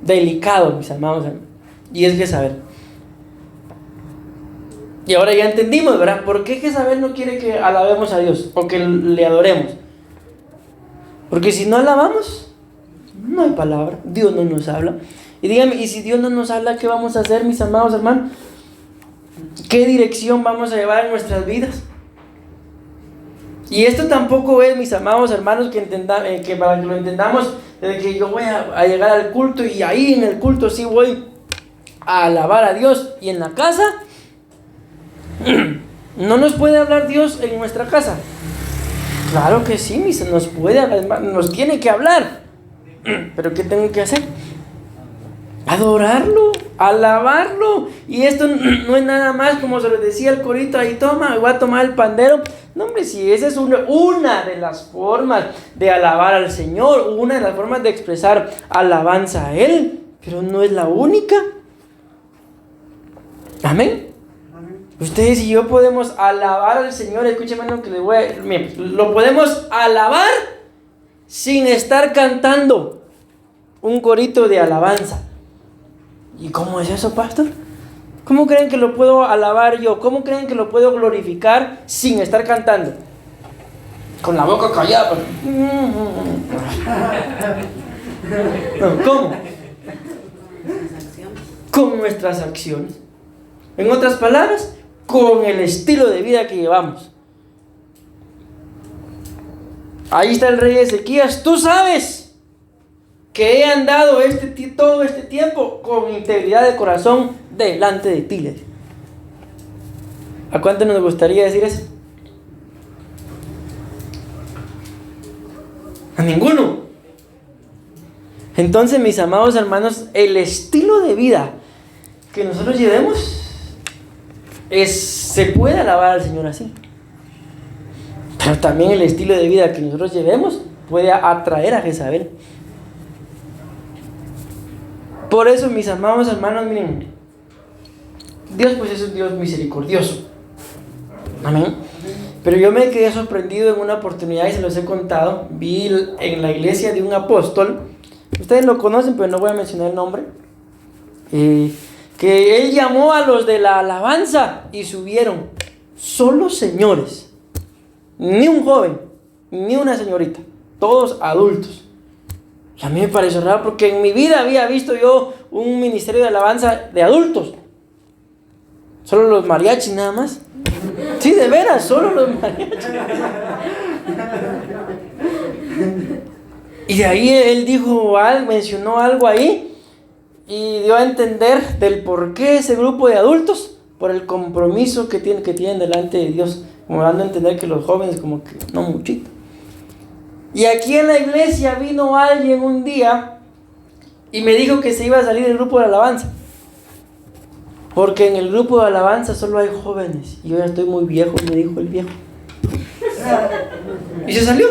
S1: delicado, mis amados, y es Jezabel. Y ahora ya entendimos, ¿verdad? ¿Por qué Jezabel no quiere que alabemos a Dios o que le adoremos? Porque si no alabamos, no hay palabra, Dios no nos habla. Y díganme, ¿y si Dios no nos habla, qué vamos a hacer, mis amados hermanos? ¿Qué dirección vamos a llevar en nuestras vidas? Y esto tampoco es, mis amados hermanos, que para que lo entendamos, de que yo voy a llegar al culto y ahí en el culto sí voy a alabar a Dios. Y en la casa, ¿no nos puede hablar Dios en nuestra casa? Claro que sí, nos puede hablar, nos tiene que hablar. ¿Pero qué tengo que hacer? Adorarlo, alabarlo. Y esto no es nada más como se les decía el corito, ahí toma, voy a tomar el pandero. No, hombre, si esa es una de las formas de alabar al Señor, una de las formas de expresar alabanza a Él, pero no es la única. Amén. Ustedes y yo podemos alabar al Señor. Escúcheme lo que les voy a decir. Lo podemos alabar sin estar cantando un corito de alabanza. ¿Y cómo es eso, pastor? ¿Cómo creen que lo puedo alabar yo? ¿Cómo creen que lo puedo glorificar sin estar cantando? Con la boca callada. No, ¿cómo? Con nuestras acciones. En otras palabras, con el estilo de vida que llevamos. Ahí está el rey Ezequías. Tú sabes que he andado todo este tiempo con integridad de corazón delante de ti. ¿A cuánto nos gustaría decir eso? A ninguno. Entonces, mis amados hermanos, el estilo de vida que nosotros llevemos se puede alabar al Señor así. Pero también el estilo de vida que nosotros llevemos puede atraer a Jezabel. Por eso, mis amados hermanos, miren, Dios pues es un Dios misericordioso. Amén. Pero yo me quedé sorprendido en una oportunidad y se los he contado. Vi en la iglesia de un apóstol, ustedes lo conocen pero no voy a mencionar el nombre, que él llamó a los de la alabanza y subieron solo señores, ni un joven, ni una señorita, todos adultos. Y a mí me pareció raro porque en mi vida había visto yo un ministerio de alabanza de adultos. Solo los mariachis nada más. Sí, de veras, solo los mariachis. Y de ahí él mencionó algo ahí y dio a entender del por qué ese grupo de adultos, por el compromiso que tienen delante de Dios, como dando a entender que los jóvenes como que no muchito. Y aquí en la iglesia vino alguien un día y me dijo que se iba a salir del grupo de alabanza, porque en el grupo de alabanza solo hay jóvenes y yo ya estoy muy viejo, me dijo el viejo. Y se salió.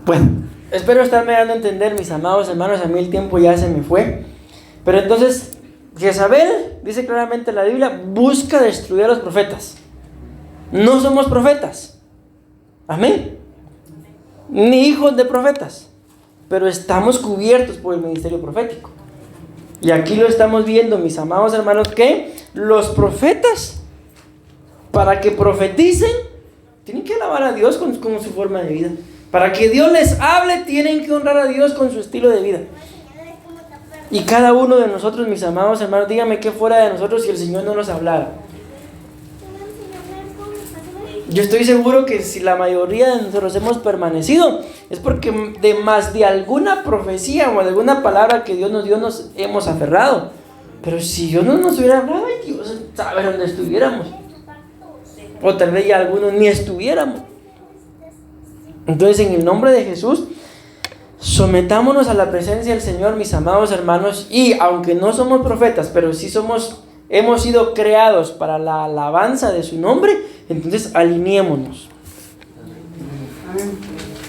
S1: Bueno, espero estarme dando a entender, mis amados hermanos. A mí el tiempo ya se me fue. Pero entonces, Jezabel, dice claramente la Biblia, busca destruir a los profetas. No somos profetas. Amén. Ni hijos de profetas. Pero estamos cubiertos por el ministerio profético. Y aquí lo estamos viendo, mis amados hermanos, que los profetas, para que profeticen, tienen que alabar a Dios con su forma de vida. Para que Dios les hable, tienen que honrar a Dios con su estilo de vida. Y cada uno de nosotros, mis amados hermanos, díganme qué fuera de nosotros si el Señor no nos hablara. Yo estoy seguro que si la mayoría de nosotros hemos permanecido, es porque de más de alguna profecía o de alguna palabra que Dios nos dio, nos hemos aferrado. Pero si Dios no nos hubiera hablado, Dios sabe dónde estuviéramos. O tal vez ya algunos ni estuviéramos. Entonces, en el nombre de Jesús, sometámonos a la presencia del Señor, mis amados hermanos. Y aunque no somos profetas, pero sí hemos sido creados para la alabanza de su nombre, entonces alineémonos.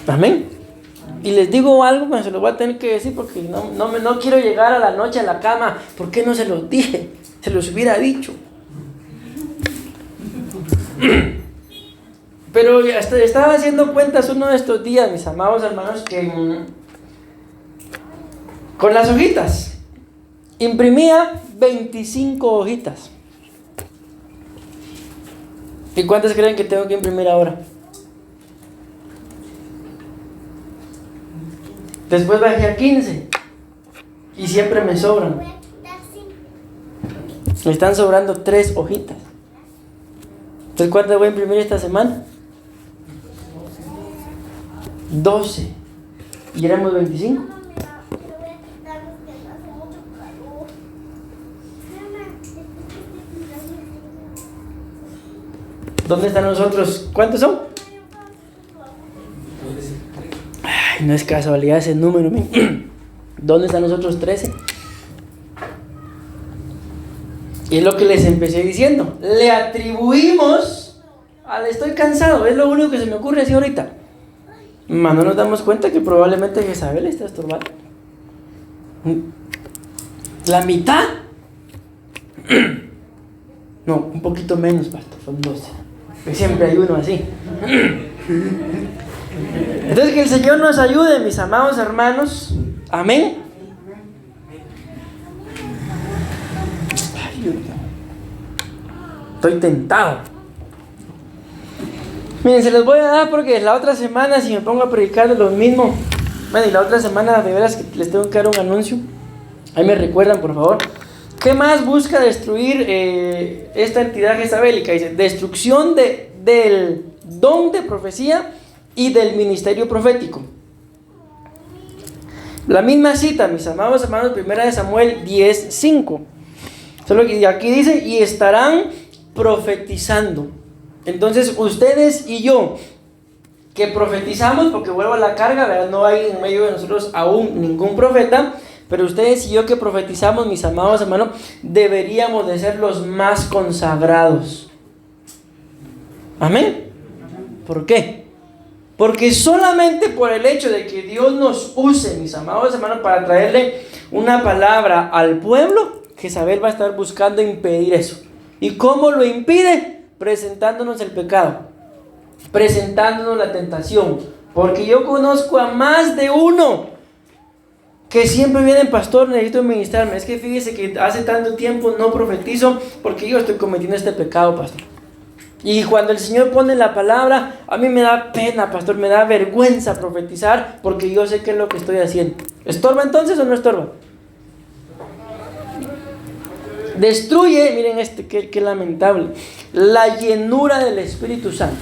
S1: Amén. Y les digo algo, pero se lo voy a tener que decir porque no quiero llegar a la noche a la cama. ¿Por qué no se los dije? Se los hubiera dicho. Pero estaba haciendo cuentas uno de estos días, mis amados hermanos, que con las hojitas imprimía 25 hojitas. ¿Y cuántas creen que tengo que imprimir ahora? Después bajé a 15 y siempre me sobran. Me están sobrando 3 hojitas. Entonces, ¿cuántas voy a imprimir esta semana? 12. Y éramos 25. ¿Dónde están los otros? ¿Cuántos son? Ay, no es casualidad ese número. ¿Dónde están los otros 13? Y es lo que les empecé diciendo. Le atribuimos al estoy cansado. Es lo único que se me ocurre así ahorita. No nos damos cuenta que probablemente Jezabel está estorbando. La mitad. No, un poquito menos, pastor. Son 12. Siempre hay uno así. Entonces que el Señor nos ayude, mis amados hermanos. Amén. Ay, Dios mío. Estoy tentado. Miren, se los voy a dar porque la otra semana, si me pongo a predicar de lo mismo, bueno, y la otra semana de veras que les tengo que dar un anuncio. Ahí me recuerdan, por favor. ¿Qué más busca destruir esta entidad jezabélica? Dice, destrucción del don de profecía y del ministerio profético. La misma cita, mis amados hermanos, 1 de Samuel 10:5. Solo que aquí dice, y estarán profetizando. Entonces, ustedes y yo, que profetizamos, porque vuelvo a la carga, ¿verdad? No hay en medio de nosotros aún ningún profeta, pero ustedes y yo que profetizamos, mis amados hermanos, deberíamos de ser los más consagrados. Amén. ¿Por qué? Porque solamente por el hecho de que Dios nos use, mis amados hermanos, para traerle una palabra al pueblo, Jezabel va a estar buscando impedir eso. ¿Y cómo lo impide? Presentándonos el pecado, presentándonos la tentación. Porque yo conozco a más de uno que siempre vienen, pastor, necesito ministrarme. Es que fíjese que hace tanto tiempo no profetizo porque yo estoy cometiendo este pecado, pastor. Y cuando el Señor pone la palabra, a mí me da pena, pastor, me da vergüenza profetizar porque yo sé qué es lo que estoy haciendo. ¿Estorba entonces o no estorba? Destruye, miren qué lamentable, la llenura del Espíritu Santo.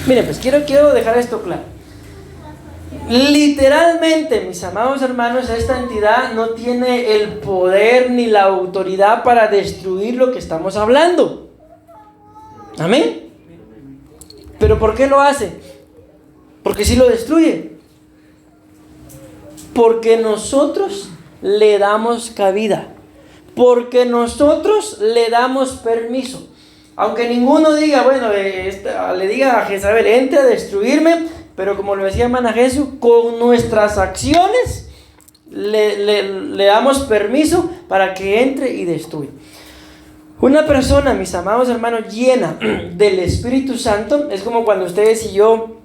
S1: Miren, pues quiero dejar esto claro. Literalmente, mis amados hermanos, esta entidad no tiene el poder ni la autoridad para destruir lo que estamos hablando. Amén. ¿Pero por qué lo hace? Porque sí lo destruye. Porque nosotros le damos cabida. Porque nosotros le damos permiso. Aunque ninguno diga, bueno, le diga a Jezabel, entre a destruirme, pero como lo decía hermana Jesús, con nuestras acciones le damos permiso para que entre y destruya. Una persona, mis amados hermanos, llena del Espíritu Santo, es como cuando ustedes y yo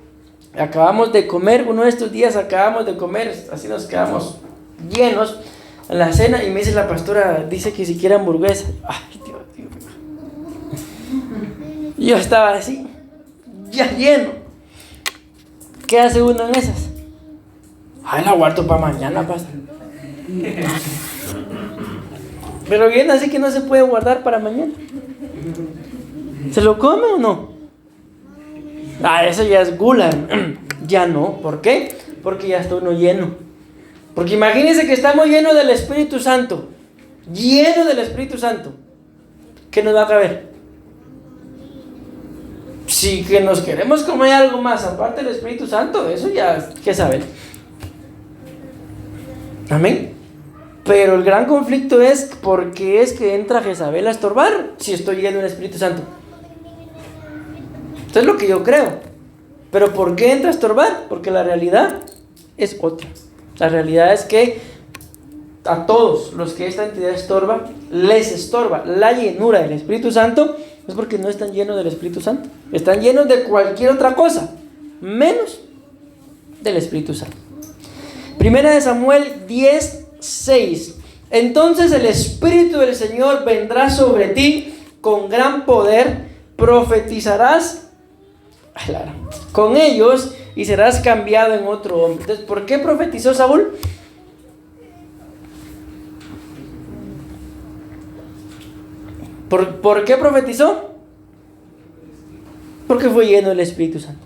S1: acabamos de comer, uno de estos días acabamos de comer, así nos quedamos llenos en la cena, y me dice la pastora, dice que si quiere hamburguesa. Ay, Dios. Yo estaba así, ya lleno. ¿Qué hace uno en esas? Ay, la guardo para mañana, pastor. Pero bien, así que no se puede guardar para mañana. ¿Se lo come o no? Eso ya es gula. Ya no. ¿Por qué? Porque ya está uno lleno. Porque imagínense que estamos llenos del Espíritu Santo. Llenos del Espíritu Santo. ¿Qué nos va a caber? Si que nos queremos comer algo más aparte del Espíritu Santo, eso ya, ¿qué saben? Amén. Pero el gran conflicto es ¿por qué es que entra Jezabel a estorbar si estoy lleno del Espíritu Santo? Eso es lo que yo creo. Pero ¿por qué entra a estorbar? Porque la realidad es otra. La realidad es que a todos los que esta entidad estorba, les estorba la llenura del Espíritu Santo, es porque no están llenos del Espíritu Santo. Están llenos de cualquier otra cosa, menos del Espíritu Santo. Primera de Samuel 10:6. Entonces el Espíritu del Señor vendrá sobre ti con gran poder, profetizarás con ellos y serás cambiado en otro hombre. Entonces, ¿por qué profetizó Saúl? ¿Por qué profetizó? Porque fue lleno del Espíritu Santo.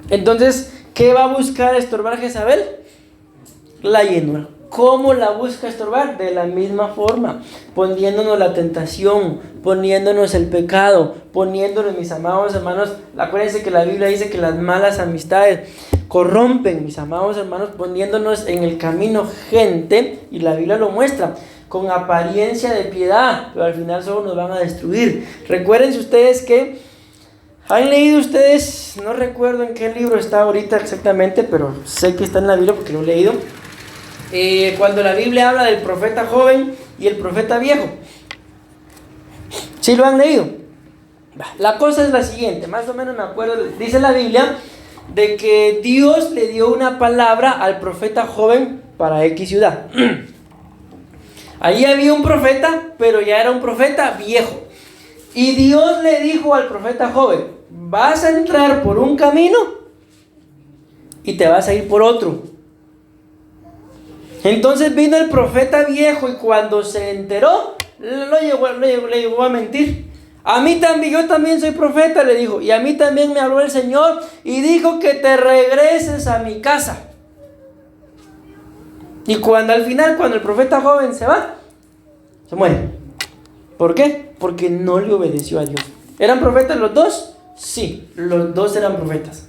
S1: Entonces, ¿qué va a buscar estorbar Jezabel? La llenura. ¿Cómo la busca estorbar? De la misma forma, poniéndonos la tentación, poniéndonos el pecado, poniéndonos, mis amados hermanos, acuérdense que la Biblia dice que las malas amistades corrompen, mis amados hermanos, poniéndonos en el camino gente, y la Biblia lo muestra, con apariencia de piedad, pero al final solo nos van a destruir. Recuérdense ustedes que han leído ustedes, no recuerdo en qué libro está ahorita exactamente, pero sé que está en la Biblia porque lo he leído. Cuando la Biblia habla del profeta joven y el profeta viejo, ¿sí lo han leído? La cosa es la siguiente, más o menos me acuerdo, dice la Biblia de que Dios le dio una palabra al profeta joven para X ciudad. Ahí había un profeta, pero ya era un profeta viejo. Y Dios le dijo al profeta joven: vas a entrar por un camino y te vas a ir por otro. Entonces vino el profeta viejo y cuando se enteró, le llegó a mentir. A mí también, yo también soy profeta, le dijo, y a mí también me habló el Señor y dijo que te regreses a mi casa. Y al final, cuando el profeta joven se va, se muere. ¿Por qué? Porque no le obedeció a Dios. ¿Eran profetas los dos? Sí, los dos eran profetas.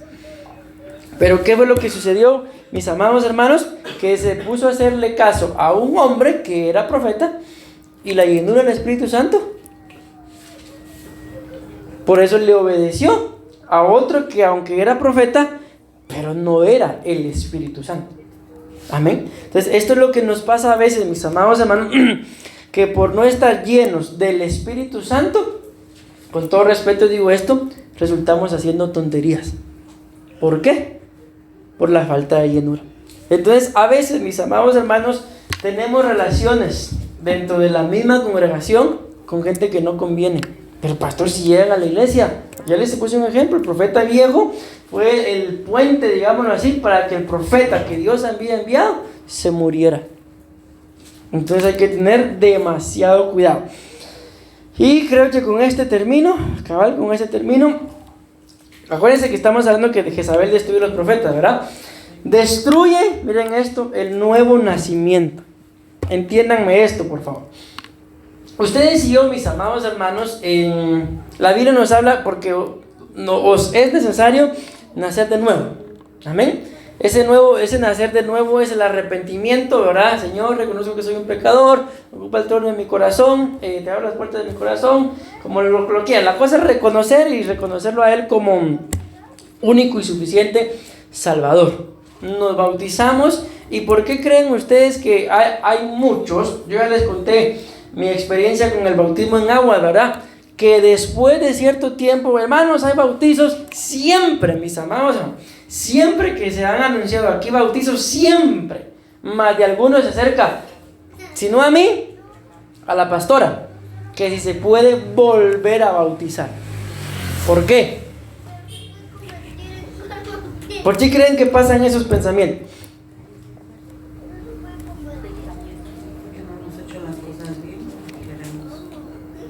S1: Pero ¿qué fue lo que sucedió, mis amados hermanos? Que se puso a hacerle caso a un hombre que era profeta y la llenura del Espíritu Santo. Por eso le obedeció a otro que aunque era profeta, pero no era el Espíritu Santo. Amén. Entonces esto es lo que nos pasa a veces, mis amados hermanos, que por no estar llenos del Espíritu Santo, con todo respeto digo esto, resultamos haciendo tonterías. ¿Por qué? Por la falta de llenura. Entonces a veces, mis amados hermanos, tenemos relaciones dentro de la misma congregación con gente que no conviene. Pero pastor, si llegan a la iglesia, ya les puse un ejemplo, el profeta viejo fue el puente, digámoslo así, para que el profeta que Dios había enviado se muriera. Entonces hay que tener demasiado cuidado. Y creo que con este termino, acuérdense que estamos hablando que Jezabel destruye a los profetas, ¿verdad? Destruye, miren esto, el nuevo nacimiento. Entiéndanme esto, por favor. Ustedes y yo, mis amados hermanos, en la Biblia nos habla porque os es necesario nacer de nuevo. Amén. Ese nacer de nuevo es el arrepentimiento, ¿verdad? Señor, reconozco que soy un pecador, ocupa el trono de mi corazón, te abro las puertas de mi corazón, como lo quieran. La cosa es reconocer y reconocerlo a Él como único y suficiente Salvador. Nos bautizamos. ¿Y por qué creen ustedes que hay muchos? Yo ya les conté mi experiencia con el bautismo en agua, ¿verdad? Que después de cierto tiempo, hermanos, hay bautizos siempre, mis amados, siempre que se han anunciado aquí bautizos, siempre, más de algunos se acerca, si no a mí, a la pastora, que si se puede volver a bautizar. ¿Por qué? ¿Por qué creen que pasan esos pensamientos?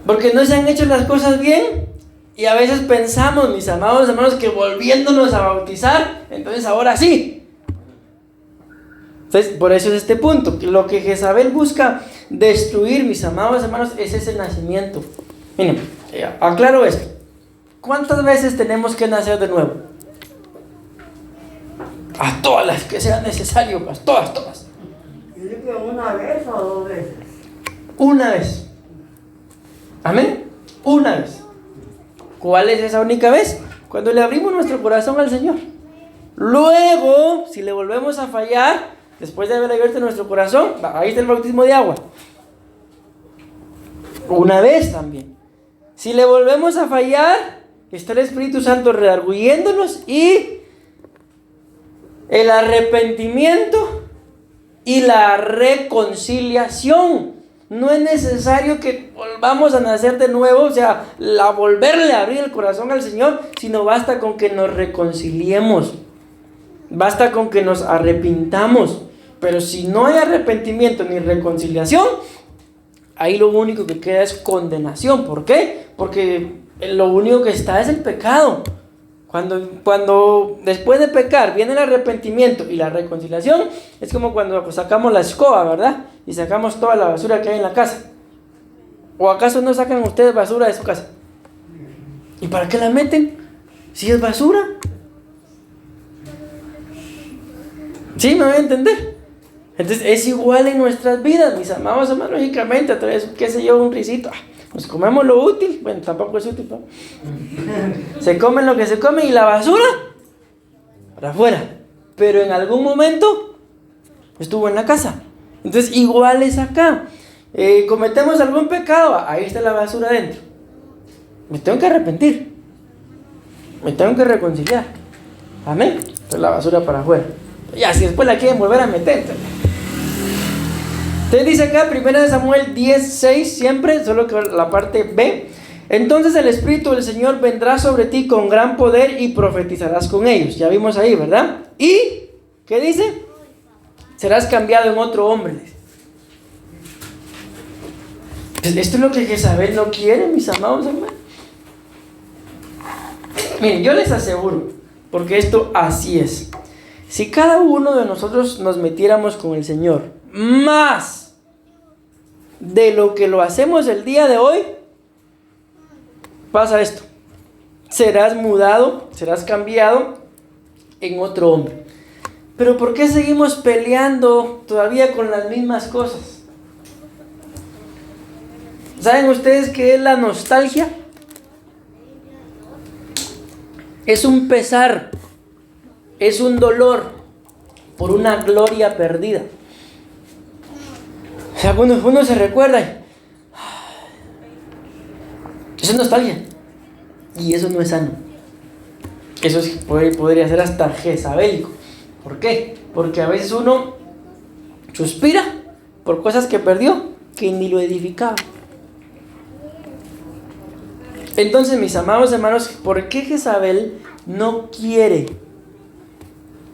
S1: Porque no se han hecho las cosas bien Y a veces pensamos, mis amados hermanos, que volviéndonos a bautizar, entonces ahora sí. Entonces, por eso es este punto. Que lo que Jezabel busca destruir, mis amados hermanos, es ese nacimiento. Miren, aclaro esto. ¿Cuántas veces tenemos que nacer de nuevo? A todas las que sean necesario, pues, todas.
S3: Yo digo que una vez o dos veces.
S1: Una vez. Amén. Una vez. ¿Cuál es esa única vez? Cuando le abrimos nuestro corazón al Señor. Luego, si le volvemos a fallar, después de haber abierto nuestro corazón, ahí está el bautismo de agua. Una vez también. Si le volvemos a fallar, está el Espíritu Santo redarguyéndonos y el arrepentimiento y la reconciliación. No es necesario que volvamos a nacer de nuevo, o sea, volverle a abrir el corazón al Señor, sino basta con que nos reconciliemos, basta con que nos arrepintamos. Pero si no hay arrepentimiento ni reconciliación, ahí lo único que queda es condenación. ¿Por qué? Porque lo único que está es el pecado. Cuando después de pecar viene el arrepentimiento y la reconciliación, es como cuando sacamos la escoba, ¿verdad? Y sacamos toda la basura que hay en la casa. ¿O acaso no sacan ustedes basura de su casa? ¿Y para qué la meten? Si es basura. ¿Sí me voy a entender? Entonces es igual en nuestras vidas, mis amados hermanos. Lógicamente, a través, qué sé yo, un risito. Nos comemos lo útil. Bueno, tampoco es útil, ¿no? Se comen lo que se come y la basura para afuera. Pero en algún momento estuvo en la casa. Entonces igual es acá. Cometemos algún pecado, ahí está la basura adentro. Me tengo que arrepentir. Me tengo que reconciliar. Amén. Entonces la basura para afuera. Ya, si después la quieren volver a meter. Entonces dice acá, 1 Samuel 10:6, siempre, solo que la parte B. Entonces el Espíritu del Señor vendrá sobre ti con gran poder y profetizarás con ellos. Ya vimos ahí, ¿verdad? ¿Y qué dice? Serás cambiado en otro hombre. Esto es lo que Jezabel no quiere, mis amados hermanos. Miren, yo les aseguro, porque esto así es. Si cada uno de nosotros nos metiéramos con el Señor más de lo que lo hacemos el día de hoy, pasa esto: serás mudado, serás cambiado en otro hombre. Pero ¿por qué seguimos peleando todavía con las mismas cosas? ¿Saben ustedes qué es la nostalgia? Es un pesar, es un dolor por una gloria perdida. O sea, uno se recuerda. Eso es nostalgia. Y eso no es sano. Eso podría ser hasta jezabélico. ¿Por qué? Porque a veces uno suspira por cosas que perdió, que ni lo edificaba. Entonces, mis amados hermanos, ¿por qué Jezabel no quiere,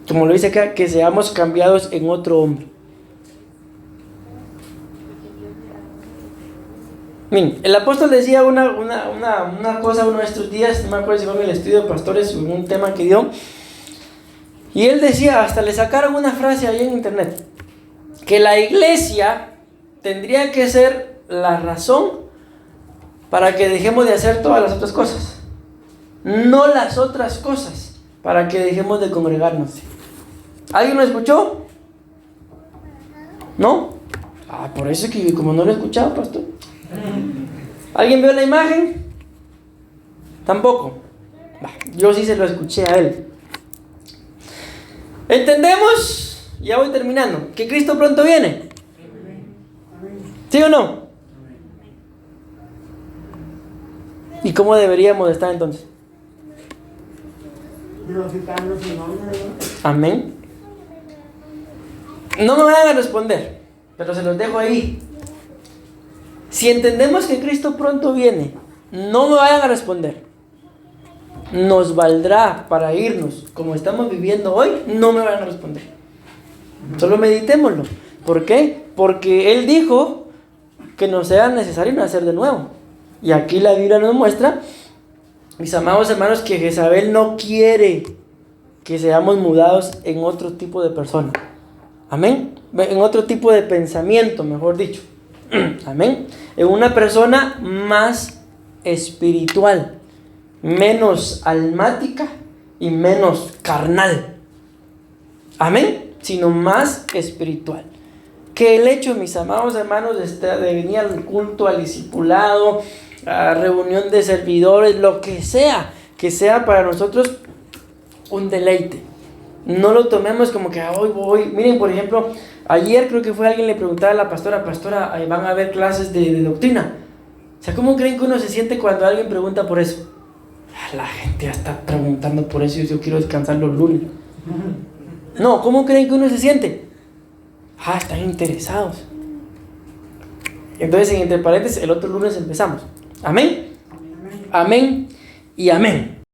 S1: como lo dice acá, que seamos cambiados en otro hombre? Miren, el apóstol decía una cosa uno de estos días, no me acuerdo si fue en el estudio de pastores, en un tema que dio, y él decía, hasta le sacaron una frase ahí en internet, que la iglesia tendría que ser la razón para que dejemos de hacer todas las otras cosas, no las otras cosas para que dejemos de congregarnos. ¿Alguien lo escuchó? ¿No? Por eso es que como no lo he escuchado, pastor. ¿Alguien vio la imagen? Tampoco. Yo sí se lo escuché a él. ¿Entendemos? Ya voy terminando. ¿Que Cristo pronto viene? ¿Sí o no? ¿Y cómo deberíamos estar entonces?
S3: Glorificando su nombre.
S1: Amén. No me vayan a responder, pero se los dejo ahí. Si entendemos que Cristo pronto viene, no me vayan a responder. Nos valdrá para irnos como estamos viviendo hoy, no me vayan a responder. Solo meditémoslo. ¿Por qué? Porque Él dijo que nos sea necesario nacer de nuevo. Y aquí la Biblia nos muestra mis amados hermanos, que Jezabel no quiere que seamos mudados en otro tipo de persona. Amén. En otro tipo de pensamiento, mejor dicho. Amén. En una persona más espiritual, menos almática y menos carnal. Amén. Sino más espiritual. Que el hecho, mis amados hermanos, de venir al culto, al discipulado, a reunión de servidores, lo que sea para nosotros un deleite. No lo tomemos como que hoy voy. Miren, por ejemplo, ayer creo que fue alguien le preguntaba a la pastora, van a haber clases de doctrina. O sea, ¿cómo creen que uno se siente cuando alguien pregunta por eso? La gente ya está preguntando por eso y yo quiero descansar los lunes. No, ¿cómo creen que uno se siente? Están interesados. Entonces, entre paréntesis, el otro lunes empezamos. Amén. Amén y amén.